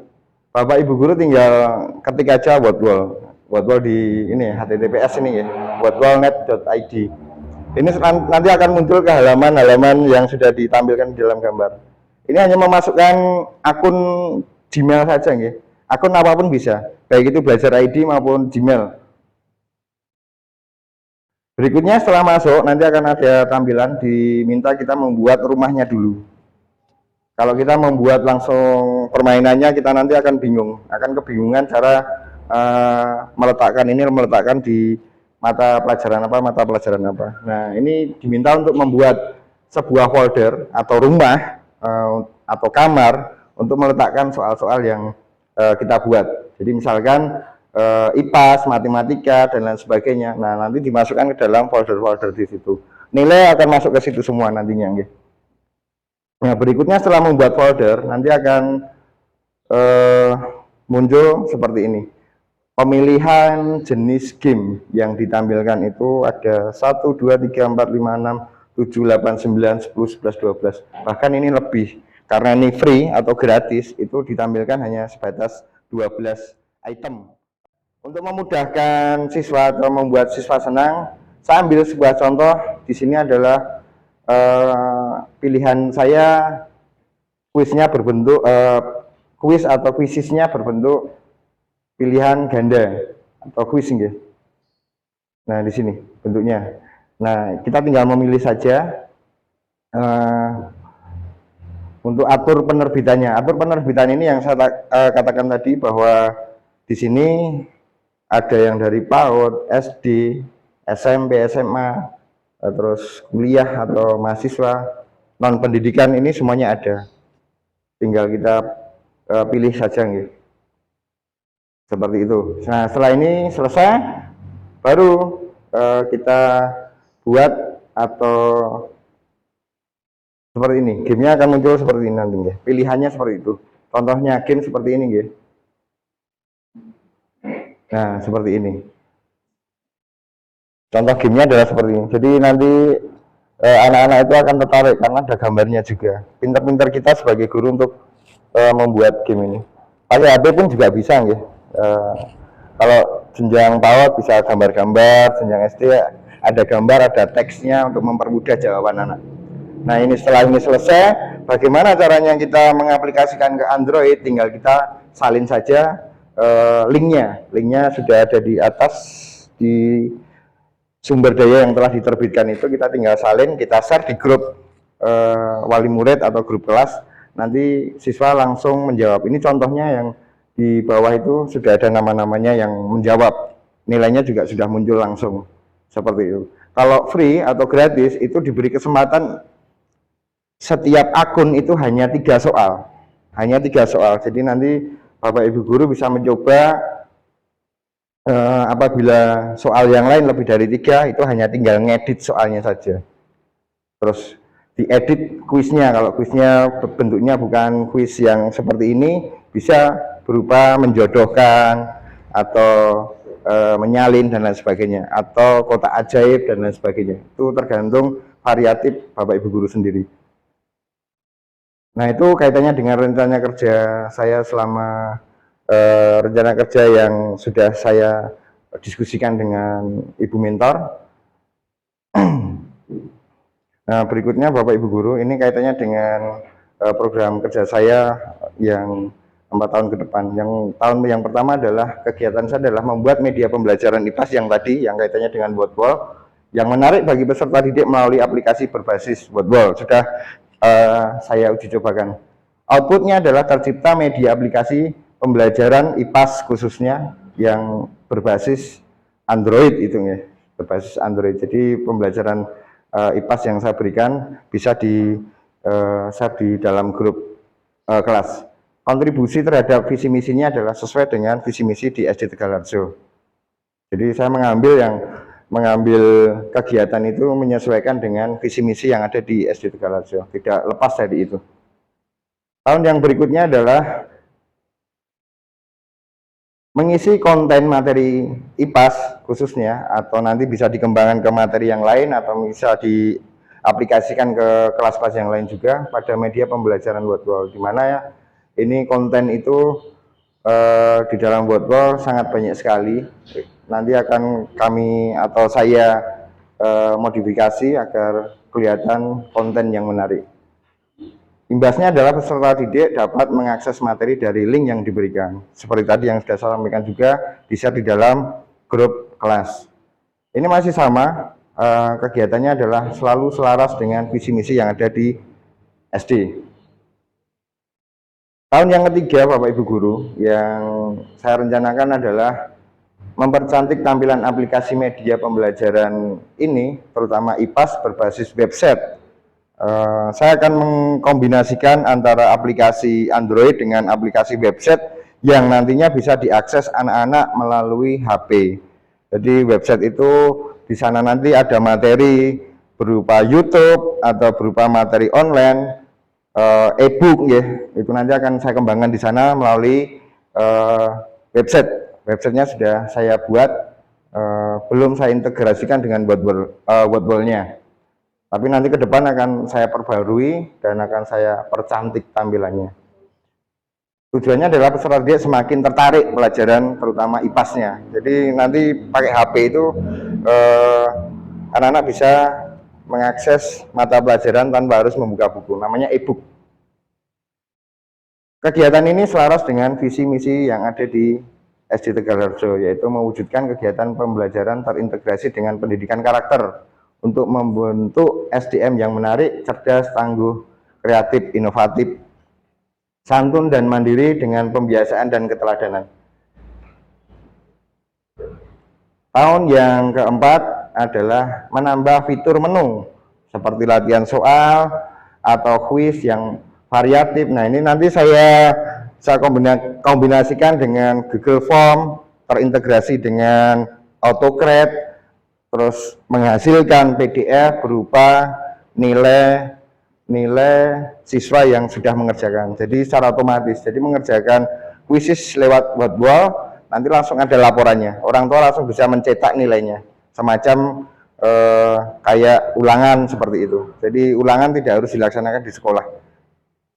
Bapak Ibu guru tinggal ketik aja Wordwall di ini HTTPS ini ya, wordwallnet.id. Ini nanti akan muncul ke halaman-halaman yang sudah ditampilkan di dalam gambar. Ini hanya memasukkan akun Gmail saja ya. Akun apapun bisa, baik itu Belajar ID maupun Gmail. Berikutnya setelah masuk nanti akan ada tampilan diminta kita membuat rumahnya dulu. Kalau kita membuat langsung permainannya, kita nanti akan bingung, akan kebingungan cara meletakkan di mata pelajaran apa. Nah, ini diminta untuk membuat sebuah folder atau rumah atau kamar untuk meletakkan soal-soal yang kita buat. Jadi misalkan IPAS, matematika dan lain sebagainya. Nah, nanti dimasukkan ke dalam folder-folder di situ. Nilai akan masuk ke situ semua nantinya, nggih. Nah, berikutnya setelah membuat folder nanti akan muncul seperti ini. Pemilihan jenis game yang ditampilkan itu ada 1, 2, 3, 4, 5, 6, 7, 8, 9, 10, 11, 12. Bahkan ini lebih. Karena ini free atau gratis, itu ditampilkan hanya sebatas 12 item. Untuk memudahkan siswa atau membuat siswa senang, saya ambil sebuah contoh. Di sini adalah pilihan saya, kuisnya berbentuk kuis atau kuisisnya berbentuk pilihan ganda atau kuis, gitu. Nah, di sini bentuknya. Nah, kita tinggal memilih saja untuk atur penerbitannya. Atur penerbitan ini yang saya katakan tadi, bahwa di sini ada yang dari PAUD, SD, SMP, SMA, terus kuliah atau mahasiswa, non pendidikan, ini semuanya ada. Tinggal kita pilih saja, gitu. Seperti itu. Nah, setelah ini selesai, baru kita buat atau seperti ini. Gamenya akan muncul seperti ini nanti, ya. Pilihannya seperti itu. Contohnya game seperti ini, ya. Nah, seperti ini. Contoh gamenya adalah seperti ini. Jadi nanti anak-anak itu akan tertarik karena ada gambarnya juga. Pinter-pinter kita sebagai guru untuk membuat game ini. Pakai HP pun juga bisa, ya. Kalau jenjang PAUD bisa gambar-gambar, jenjang SD ada gambar, ada teksnya untuk mempermudah jawaban anak. Nah, ini setelah ini selesai, bagaimana caranya kita mengaplikasikan ke Android? Tinggal kita salin saja linknya. Linknya sudah ada di atas di sumber daya yang telah diterbitkan itu. Kita tinggal salin, kita share di grup wali murid atau grup kelas. Nanti siswa langsung menjawab. Ini contohnya yang di bawah itu sudah ada nama-namanya yang menjawab. Nilainya juga sudah muncul langsung. Seperti itu. Kalau free atau gratis itu diberi kesempatan setiap akun itu hanya 3 soal. Hanya 3 soal. Jadi nanti Bapak Ibu guru bisa mencoba apabila soal yang lain lebih dari 3, itu hanya tinggal ngedit soalnya saja. Terus diedit kuisnya. Kalau kuisnya bentuknya bukan kuis yang seperti ini, bisa berupa menjodohkan atau menyalin dan lain sebagainya, atau kotak ajaib dan lain sebagainya. Itu tergantung variatif Bapak Ibu guru sendiri. Nah, itu kaitannya dengan rencana kerja saya selama rencana kerja yang sudah saya diskusikan dengan Ibu Mentor. Nah, berikutnya Bapak Ibu guru, ini kaitannya dengan program kerja saya yang 4 tahun ke depan. Tahun yang pertama adalah kegiatan saya adalah membuat media pembelajaran IPAS yang tadi, yang kaitannya dengan Wordwall, yang menarik bagi peserta didik melalui aplikasi berbasis Wordwall. Sudah saya uji cobakan. Outputnya adalah tercipta media aplikasi pembelajaran IPAS khususnya yang berbasis Android itu, ya, berbasis Android. Jadi pembelajaran IPAS yang saya berikan bisa share di dalam grup kelas. Kontribusi terhadap visi misinya adalah sesuai dengan visi misi di SD Tegalharjo. Jadi saya mengambil kegiatan itu menyesuaikan dengan visi misi yang ada di SD Tegalharjo, tidak lepas dari itu. Tahun yang berikutnya adalah mengisi konten materi IPAS khususnya, atau nanti bisa dikembangkan ke materi yang lain atau bisa diaplikasikan ke kelas-kelas yang lain juga pada media pembelajaran Wordwall, di mana ya ini konten itu di dalam Wordwall sangat banyak sekali. Nanti akan kami atau saya modifikasi agar kelihatan konten yang menarik. Imbasnya adalah peserta didik dapat mengakses materi dari link yang diberikan. Seperti tadi yang sudah saya sampaikan juga, di-share di dalam grup kelas. Ini masih sama, kegiatannya adalah selalu selaras dengan visi misi yang ada di SD. Tahun yang ketiga Bapak Ibu Guru yang saya rencanakan adalah mempercantik tampilan aplikasi media pembelajaran ini, terutama IPAS berbasis website. Saya akan mengkombinasikan antara aplikasi Android dengan aplikasi website yang nantinya bisa diakses anak-anak melalui HP. Jadi website itu di sana nanti ada materi berupa YouTube atau berupa materi online, e-book ya. Itu nanti akan saya kembangkan di sana melalui website. Websitenya sudah saya buat, belum saya integrasikan dengan Wordwall-nya. Tapi nanti ke depan akan saya perbarui dan akan saya percantik tampilannya. Tujuannya adalah peserta didik semakin tertarik pelajaran terutama IPAS-nya. Jadi nanti pakai HP itu anak-anak bisa mengakses mata pelajaran tanpa harus membuka buku, namanya e-book. Kegiatan ini selaras dengan visi misi yang ada di SD Tegalharjo, yaitu mewujudkan kegiatan pembelajaran terintegrasi dengan pendidikan karakter untuk membentuk SDM yang menarik, cerdas, tangguh, kreatif, inovatif, santun dan mandiri dengan pembiasaan dan keteladanan. Tahun yang keempat adalah menambah fitur menu seperti latihan soal atau kuis yang variatif. Nah, ini nanti saya kombinasikan dengan Google Form, terintegrasi dengan AutoCred, terus menghasilkan PDF berupa nilai siswa yang sudah mengerjakan. Jadi secara otomatis, jadi mengerjakan kuisis lewat Wordwall, nanti langsung ada laporannya. Orang tua langsung bisa mencetak nilainya, semacam kayak ulangan seperti itu. Jadi ulangan tidak harus dilaksanakan di sekolah,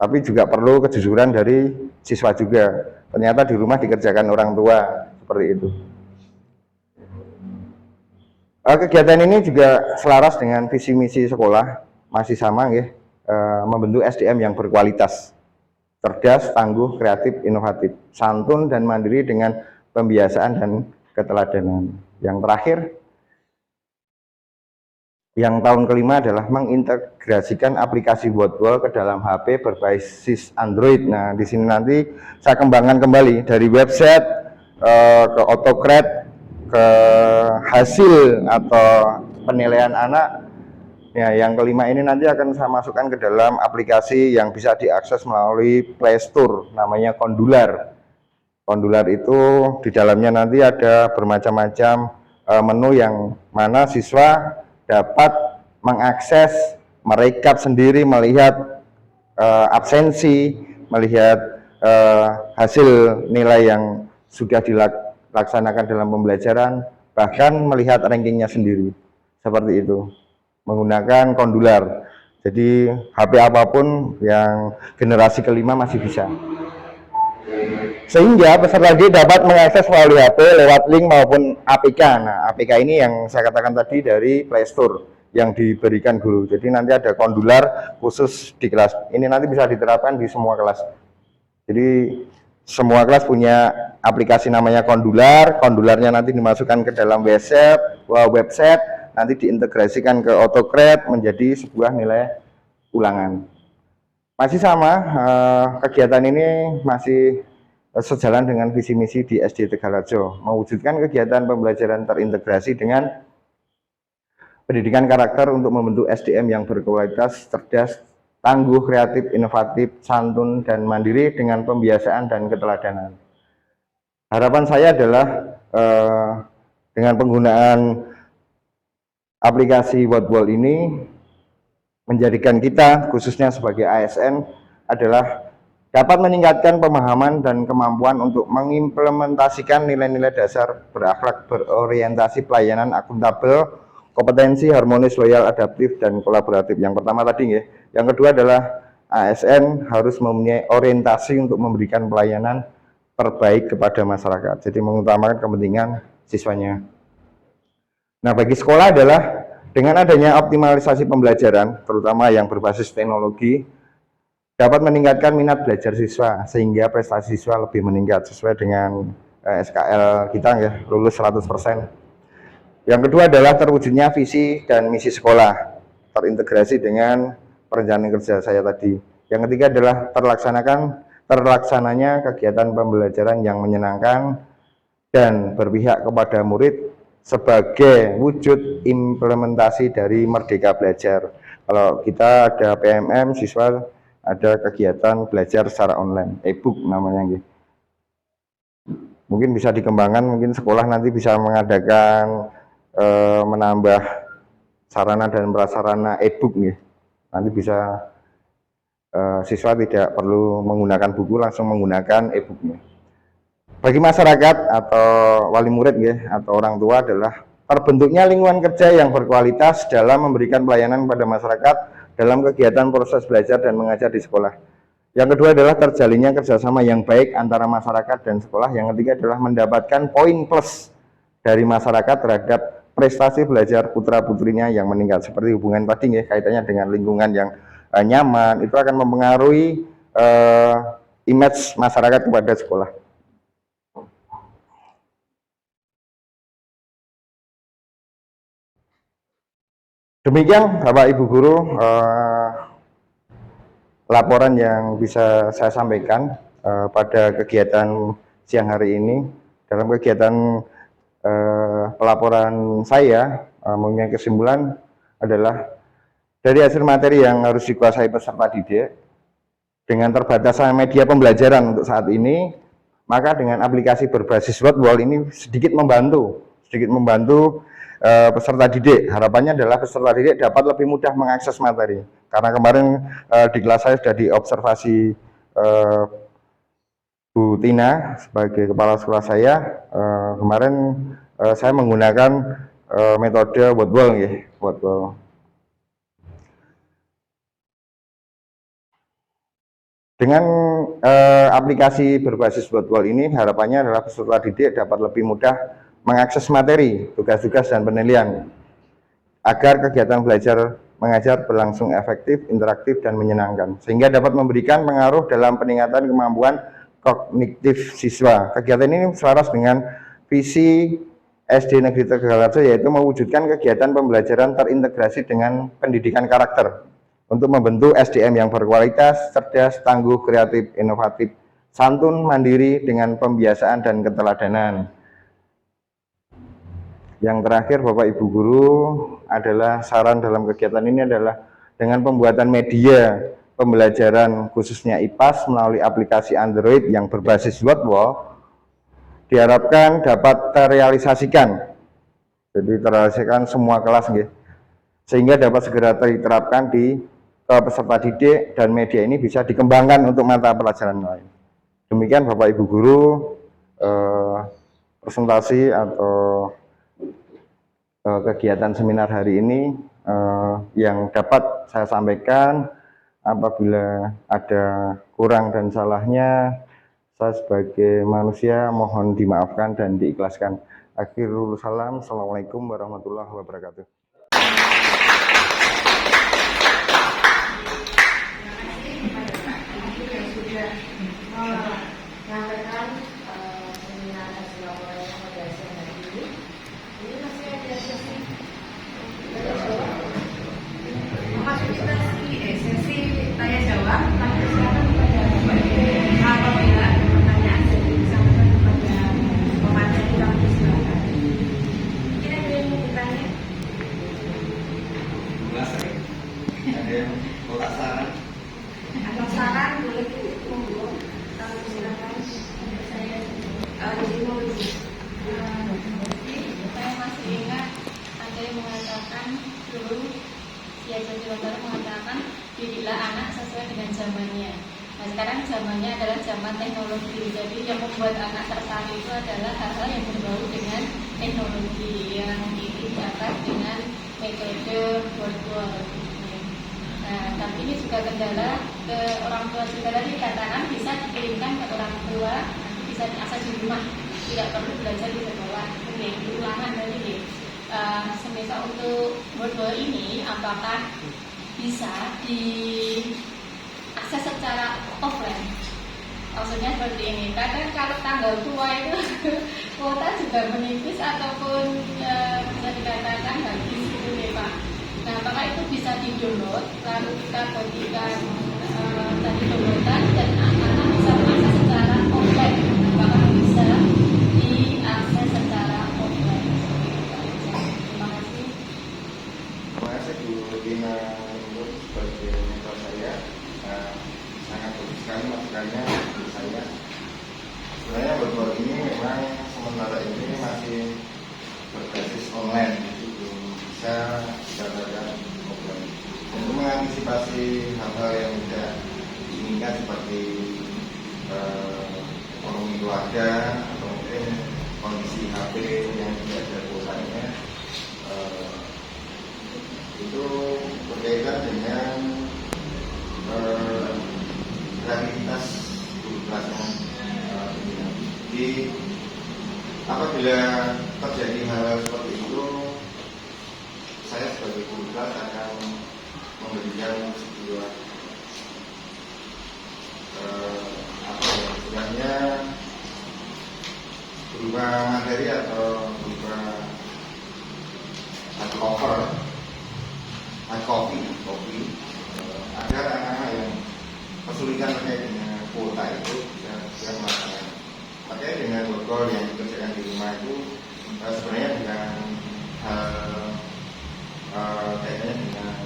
tapi juga perlu kejujuran dari siswa juga. Ternyata di rumah dikerjakan orang tua, seperti itu. Kegiatan ini juga selaras dengan visi misi sekolah, masih sama ya. Membentuk SDM yang berkualitas, cerdas, tangguh, kreatif, inovatif, santun dan mandiri dengan pembiasaan dan keteladanan. Yang terakhir, yang tahun kelima adalah mengintegrasikan aplikasi Wordwall ke dalam HP berbasis Android. Nah, di sini nanti saya kembangkan kembali dari website ke AutoCred, ke hasil atau penilaian anak. Ya, yang kelima ini nanti akan saya masukkan ke dalam aplikasi yang bisa diakses melalui Play Store, namanya Kondular. Kondular itu di dalamnya nanti ada bermacam-macam menu yang mana siswa dapat mengakses, merekap sendiri, melihat absensi, melihat hasil nilai yang sudah dilaksanakan dalam pembelajaran, bahkan melihat rankingnya sendiri. Seperti itu, menggunakan Kondular. Jadi HP apapun yang generasi kelima masih bisa. Sehingga peserta didik dapat mengakses melalui HP lewat link maupun APK. Nah, APK ini yang saya katakan tadi dari Play Store yang diberikan guru. Jadi nanti ada Kondular khusus di kelas. Ini nanti bisa diterapkan di semua kelas. Jadi semua kelas punya aplikasi namanya Kondular. Kondularnya nanti dimasukkan ke dalam website, nanti diintegrasikan ke AutoCred menjadi sebuah nilai ulangan. Masih sama, kegiatan ini masih sejalan dengan visi misi di SD Tegalharjo, mewujudkan kegiatan pembelajaran terintegrasi dengan pendidikan karakter untuk membentuk SDM yang berkualitas, cerdas, tangguh, kreatif, inovatif, santun, dan mandiri dengan pembiasaan dan keteladanan. Harapan saya adalah dengan penggunaan aplikasi Wordwall ini menjadikan kita, khususnya sebagai ASN, adalah dapat meningkatkan pemahaman dan kemampuan untuk mengimplementasikan nilai-nilai dasar berakhlak, berorientasi, pelayanan, akuntabel, kompetensi, harmonis, loyal, adaptif, dan kolaboratif. Yang pertama tadi ya. Yang kedua adalah ASN harus mempunyai orientasi untuk memberikan pelayanan terbaik kepada masyarakat. Jadi mengutamakan kepentingan siswanya. Nah, bagi sekolah adalah dengan adanya optimalisasi pembelajaran, terutama yang berbasis teknologi, dapat meningkatkan minat belajar siswa, sehingga prestasi siswa lebih meningkat sesuai dengan SKL kita ya, lulus 100%. Yang kedua adalah terwujudnya visi dan misi sekolah, terintegrasi dengan perencanaan kerja saya tadi. Yang ketiga adalah terlaksananya kegiatan pembelajaran yang menyenangkan dan berpihak kepada murid sebagai wujud implementasi dari Merdeka Belajar. Kalau kita ada PMM, siswa ada kegiatan belajar secara online, e-book namanya gitu. Mungkin bisa dikembangkan, mungkin sekolah nanti bisa mengadakan menambah sarana dan prasarana e-book nih. Nanti bisa siswa tidak perlu menggunakan buku, langsung menggunakan e-booknya. Bagi masyarakat atau wali murid ya, atau orang tua adalah terbentuknya lingkungan kerja yang berkualitas dalam memberikan pelayanan pada masyarakat dalam kegiatan proses belajar dan mengajar di sekolah. Yang kedua adalah terjalinnya kerjasama yang baik antara masyarakat dan sekolah. Yang ketiga adalah mendapatkan poin plus dari masyarakat terhadap prestasi belajar putra-putrinya yang meningkat. Seperti hubungan tadi ya, kaitannya dengan lingkungan yang nyaman, itu akan mempengaruhi image masyarakat kepada sekolah. Demikian Bapak Ibu Guru laporan yang bisa saya sampaikan pada kegiatan siang hari ini. Dalam kegiatan pelaporan saya mempunyai kesimpulan adalah dari hasil materi yang harus dikuasai peserta didik dengan terbatasnya media pembelajaran untuk saat ini, maka dengan aplikasi berbasis word ini sedikit membantu peserta didik. Harapannya adalah peserta didik dapat lebih mudah mengakses materi. Karena kemarin di kelas saya sudah diobservasi Bu Tina sebagai kepala sekolah saya. Kemarin saya menggunakan metode wordwall ya, wordwall. Dengan aplikasi berbasis wordwall ini, harapannya adalah peserta didik dapat lebih mudah mengakses materi, tugas-tugas dan penilaian agar kegiatan belajar mengajar berlangsung efektif, interaktif, dan menyenangkan, sehingga dapat memberikan pengaruh dalam peningkatan kemampuan kognitif siswa. Kegiatan ini selaras dengan visi SD Negeri Tegalharjo, yaitu mewujudkan kegiatan pembelajaran terintegrasi dengan pendidikan karakter untuk membentuk SDM yang berkualitas, cerdas, tangguh, kreatif, inovatif, santun, mandiri dengan pembiasaan dan keteladanan. Yang terakhir Bapak Ibu Guru adalah saran dalam kegiatan ini adalah dengan pembuatan media pembelajaran khususnya IPAS melalui aplikasi Android yang berbasis wordwall diharapkan dapat terrealisasikan. Jadi terrealisasikan semua kelas gitu, sehingga dapat segera diterapkan di peserta didik dan media ini bisa dikembangkan untuk mata pelajaran lain. Demikian Bapak Ibu Guru presentasi atau kegiatan seminar hari ini yang dapat saya sampaikan. Apabila ada kurang dan salahnya, saya sebagai manusia mohon dimaafkan dan diikhlaskan. Akhirul salam, assalamualaikum warahmatullahi wabarakatuh. Didiklah anak sesuai dengan zamannya. Nah, sekarang zamannya adalah zaman teknologi. Jadi yang membuat anak tertarik itu adalah hal-hal yang berbau dengan teknologi yang didapat dengan metode virtual. Nah, tapi ini juga kendala ke orang tua juga tadi katakan bisa dikirimkan ke orang tua, bisa diakses di rumah, tidak perlu belajar di sekolah. Oke, ulangan tadi. Semisal untuk virtual ini, apakah bisa diakses secara offline? Maksudnya seperti ini. Kadang kalau tanggal tua itu kuota juga menipis ataupun bisa dikatakan habis gitu ya Pak. Nah, maka itu bisa di-download, lalu kita bagikan tadi downloadan dan anak-anak bisa mengakses secara offline, bahkan bisa diakses secara offline. Terima kasih. Terima kasih Bu Dina untuk sebagai mentor saya. Sangat bagus sekali masukannya untuk saya. Sebenarnya buat ini memang sementara ini masih berbasis online, jadi belum bisa dikatakan offline. Untuk mengantisipasi hal-hal yang tidak diinginkan seperti ekonomi keluarga atau mungkin kondisi HP yang tidak ada kuotanya, itu berkaitan dengan kreativitas guru kelasnya. Jadi apabila terjadi hal seperti itu, saya sebagai guru kelas akan memberikan sebuah istilahnya berupa materi atau berupa hard cover, hard copy, agar anak-anak yang kesulitan terkait dengan kuota itu bisa melaksanakan. Terkait dengan workbook yang dikerjakan di rumah itu sebenarnya bukan kaitannya dengan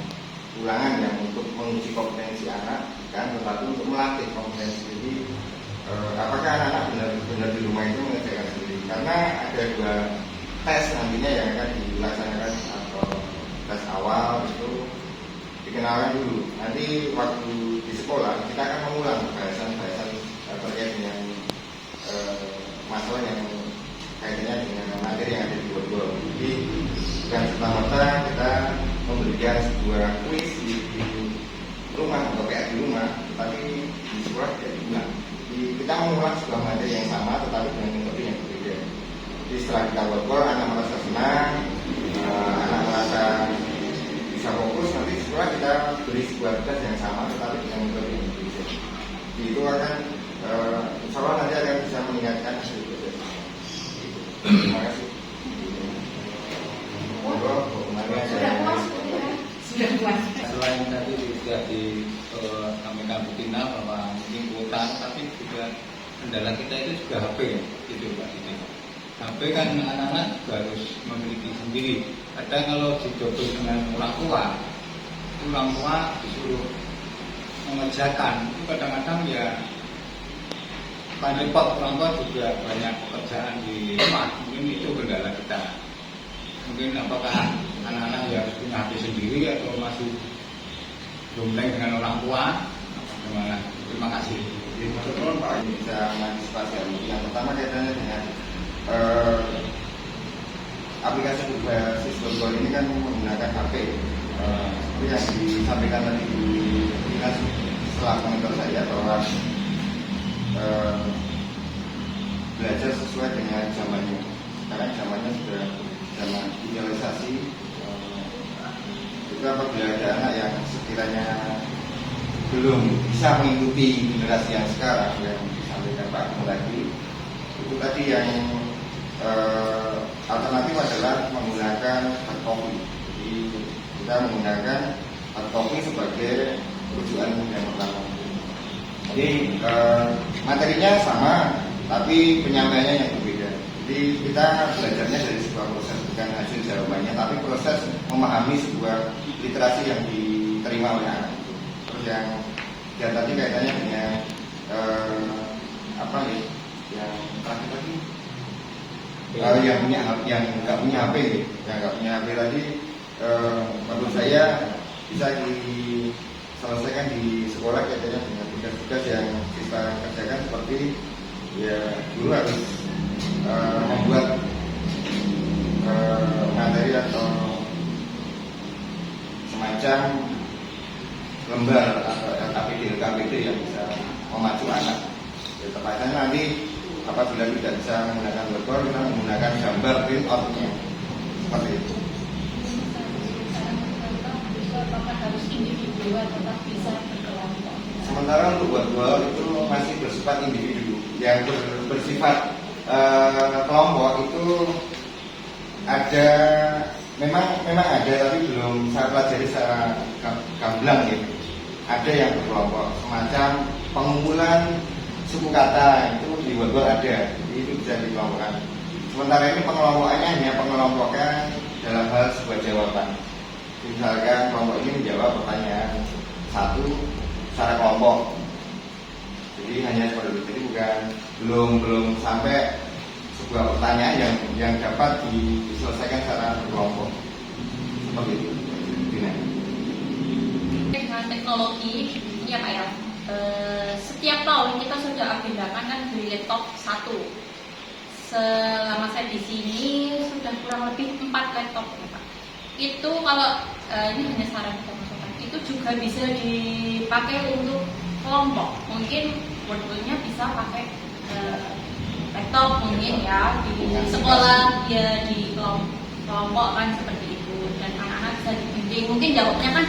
ulangan yang untuk menguji kompetensi anak, kan, tetapi untuk melatih kompetensi. Jadi apakah anak-anak benar-benar di rumah itu mengerjakan sendiri? Karena ada 2 tes nantinya yang akan dilaksanakan, atau tes awal itu dikenalkan dulu. Nanti waktu di sekolah kita akan mengulang bahasan-bahasan terkait dengan masalah yang kaitannya dengan materi yang ada di workbook. Jadi bukan serta-merta kita memberikan sebuah kuis di rumah atau PR di rumah, tapi di sekolah tidak diulang. Jadi kita mengulang sebuah materi yang sama tetapi dengan metode yang berbeda. Jadi setelah kita workbook, anak merasa senang, anak merasa bisa fokus, nanti setelah kita beri sebuah tugas yang sama tetapi dengan metode yang berbeda. Jadi itu akan insya Allah nanti akan bisa meningkatkan hasil belajar. Terima kasih. Sudah puas. Selain tadi juga disampaikan Bu Tina bahwa mungkin kuota, tapi juga kendala kita itu juga HP, gitu Pak. HP kan anak-anak juga harus memiliki sendiri. Kadang kalau didobel dengan orang tua disuruh mengerjakan, itu kadang-kadang ya kan repot. Orang tua juga banyak pekerjaan di rumah, mungkin itu kendala kita. Mungkin apakah anak-anak ya harus punya HP sendiri atau masih gombleng dengan orang tua? Bagaimana? Terima kasih. Betul Pak, ini bisa mengantisipasi hal ini. Yang pertama kaitannya dengan aplikasi berbasis workbook ini kan menggunakan HP. Seperti yang disampaikan tadi di dinas setelah komentar saya bahwa belajar sesuai dengan zamannya. Sekarang zamannya sudah zaman digitalisasi. Juga apabila ada anak yang sekiranya belum bisa mengikuti generasi yang sekarang yang disampaikan Pak Nur tadi, itu tadi yang alternatif adalah menggunakan hard copy. Jadi kita menggunakan hard copy sebagai rujukan yang pertama. Jadi materinya sama, tapi penyampaiannya yang berbeda. Jadi kita belajarnya dari sebuah proses, bukan hasil jawabannya, tapi proses memahami sebuah literasi yang diterima oleh anak itu. Terus yang tadi kaitannya dengan apa nih? Yang terakhir tadi yang nggak punya HP, yang nggak punya HP tadi, menurut saya bisa diselesaikan di sekolah kaitannya dengan tugas-tugas yang kita kerjakan, seperti ya guru harus membuat materi atau semacam lembar atau LKPD yang bisa memacu anak. Ya, tepatnya nanti apabila tidak bisa menggunakan workbook, kita menggunakan gambar print out-nya seperti itu. Apakah harus individu atau bisa berkelompok? Sementara untuk workbook itu masih bersifat individu. Yang bersifat kelompok itu ada, memang ada, tapi belum saya pelajari secara gamblang gitu. Ada yang berkelompok, semacam pengumpulan suku kata itu di Wordwall ada, itu bisa dikelompokkan. Sementara ini pengelompokannya hanya pengelompokan dalam hal sebuah jawaban. Misalkan kelompok ini menjawab pertanyaan satu secara kelompok. Jadi hanya seperti itu. Jadi belum sampai sebuah pertanyaan yang dapat diselesaikan secara berkelompok. Seperti itu. Dengan teknologi ini ya Pak ya, setiap tahun kita sudah agendakan kan beli laptop 1. Selama saya di sini sudah kurang lebih 4 laptop ya Pak. Itu kalau ini hanya saran kita masukkan, itu juga bisa dipakai untuk kelompok. Mungkin Wordwall-nya bisa pakai laptop mungkin ya di sekolah ya, di kelompok kan seperti itu, dan anak-anak bisa dibimbing. Mungkin jawabnya kan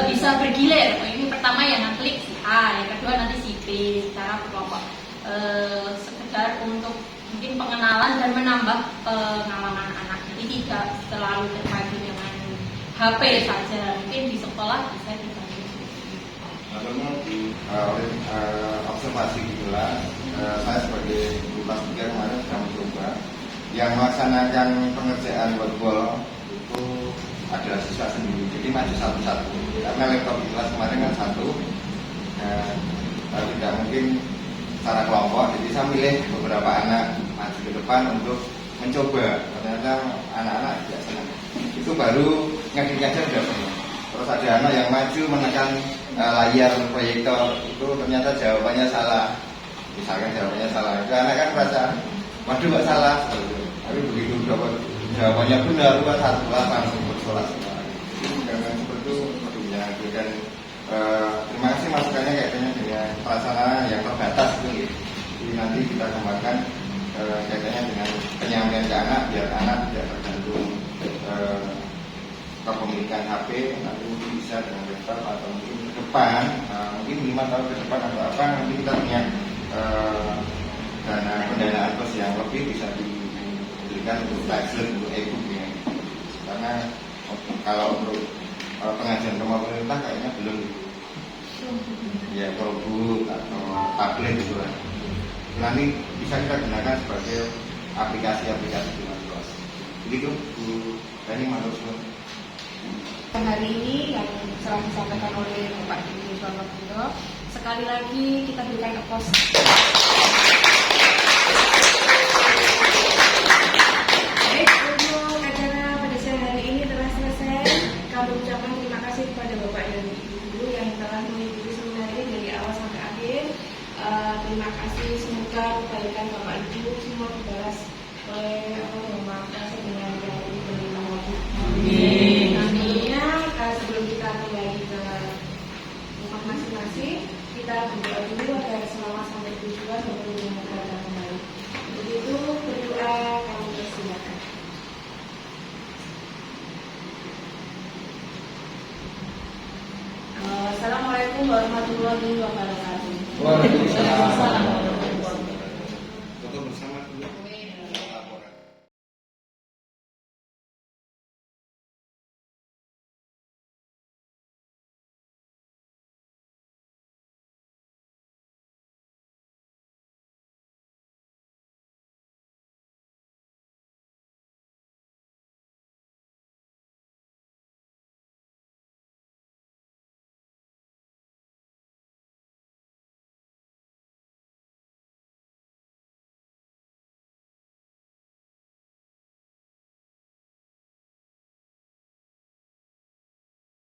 bisa bergilir. Ini pertama yang klik si A, yang kedua nanti si B, secara berkelompok. Sekedar untuk mungkin pengenalan dan menambah pengalaman anak. Jadi tidak selalu terpaku dengan HP saja. Mungkin di sekolah bisa dibantu. Observasi gitulah, saya sebagai guru kelas 3 kemarin sudah mencoba yang melaksanakan pengerjaan Wordwall itu adalah siswa sendiri, jadi maju satu-satu karena laptop di kelas kemarin kan satu, tidak mungkin secara kelompok. Jadi saya milih beberapa anak maju ke depan untuk mencoba. Ternyata anak-anak tidak senang, itu baru ngedit-ngedit udah senang. Terus ada anak yang maju menekan layar proyektor, itu ternyata jawabannya salah. Misalkan jawabannya salah, itu anak kan merasa waduh gak salah, tapi begitu dapat jawabannya benar, satu kelas langsung bersorak. Karena seperti itu perlunya. Dan terima kasih masukannya kaitannya dengan pelaksanaan yang terbatas itu. Jadi nanti kita kembangkan kaitannya dengan penyampaian ke anak, biar anak tidak tergantung kepemilikan HP, nanti mungkin bisa dengan laptop atau mungkin ke depan, mungkin 5 tahun ke depan atau apa, nanti kita punya pendanaan plus yang lebih bisa diberikan untuk belajar, untuk e-book ya. Karena kalau untuk pengajian rumah pemerintah kayaknya belum ya, Chromebook atau tablet gitu lah. Nanti bisa kita gunakan sebagai aplikasi-aplikasi di kelas. Begitu Bu Tani, matur. Hari ini yang telah disampaikan oleh Bapak Didi Sonobundo, sekali lagi kita berikan applause. Baik, untuk acara pada siang hari ini telah selesai. Kami ucapkan terima kasih kepada Bapak dan Ibu yang telah mengikuti seminar ini dari awal sampai akhir. Terima kasih, semoga kebaikan Bapak Ibu semua dibalas oleh Allah yang Maha Kuasa dengan yang lebih berlimpah lagi. Amin. Sebelum kita kembali ke rumah masing-masing, kita berdoa dulu agar selamat sampai tujuan dan berjumpa kembali. Begitu berdoa, kami persilakan. Assalamualaikum warahmatullahi wabarakatuh. Waalaikumsalam warahmatullahi wabarakatuh. Foto bersama dulu.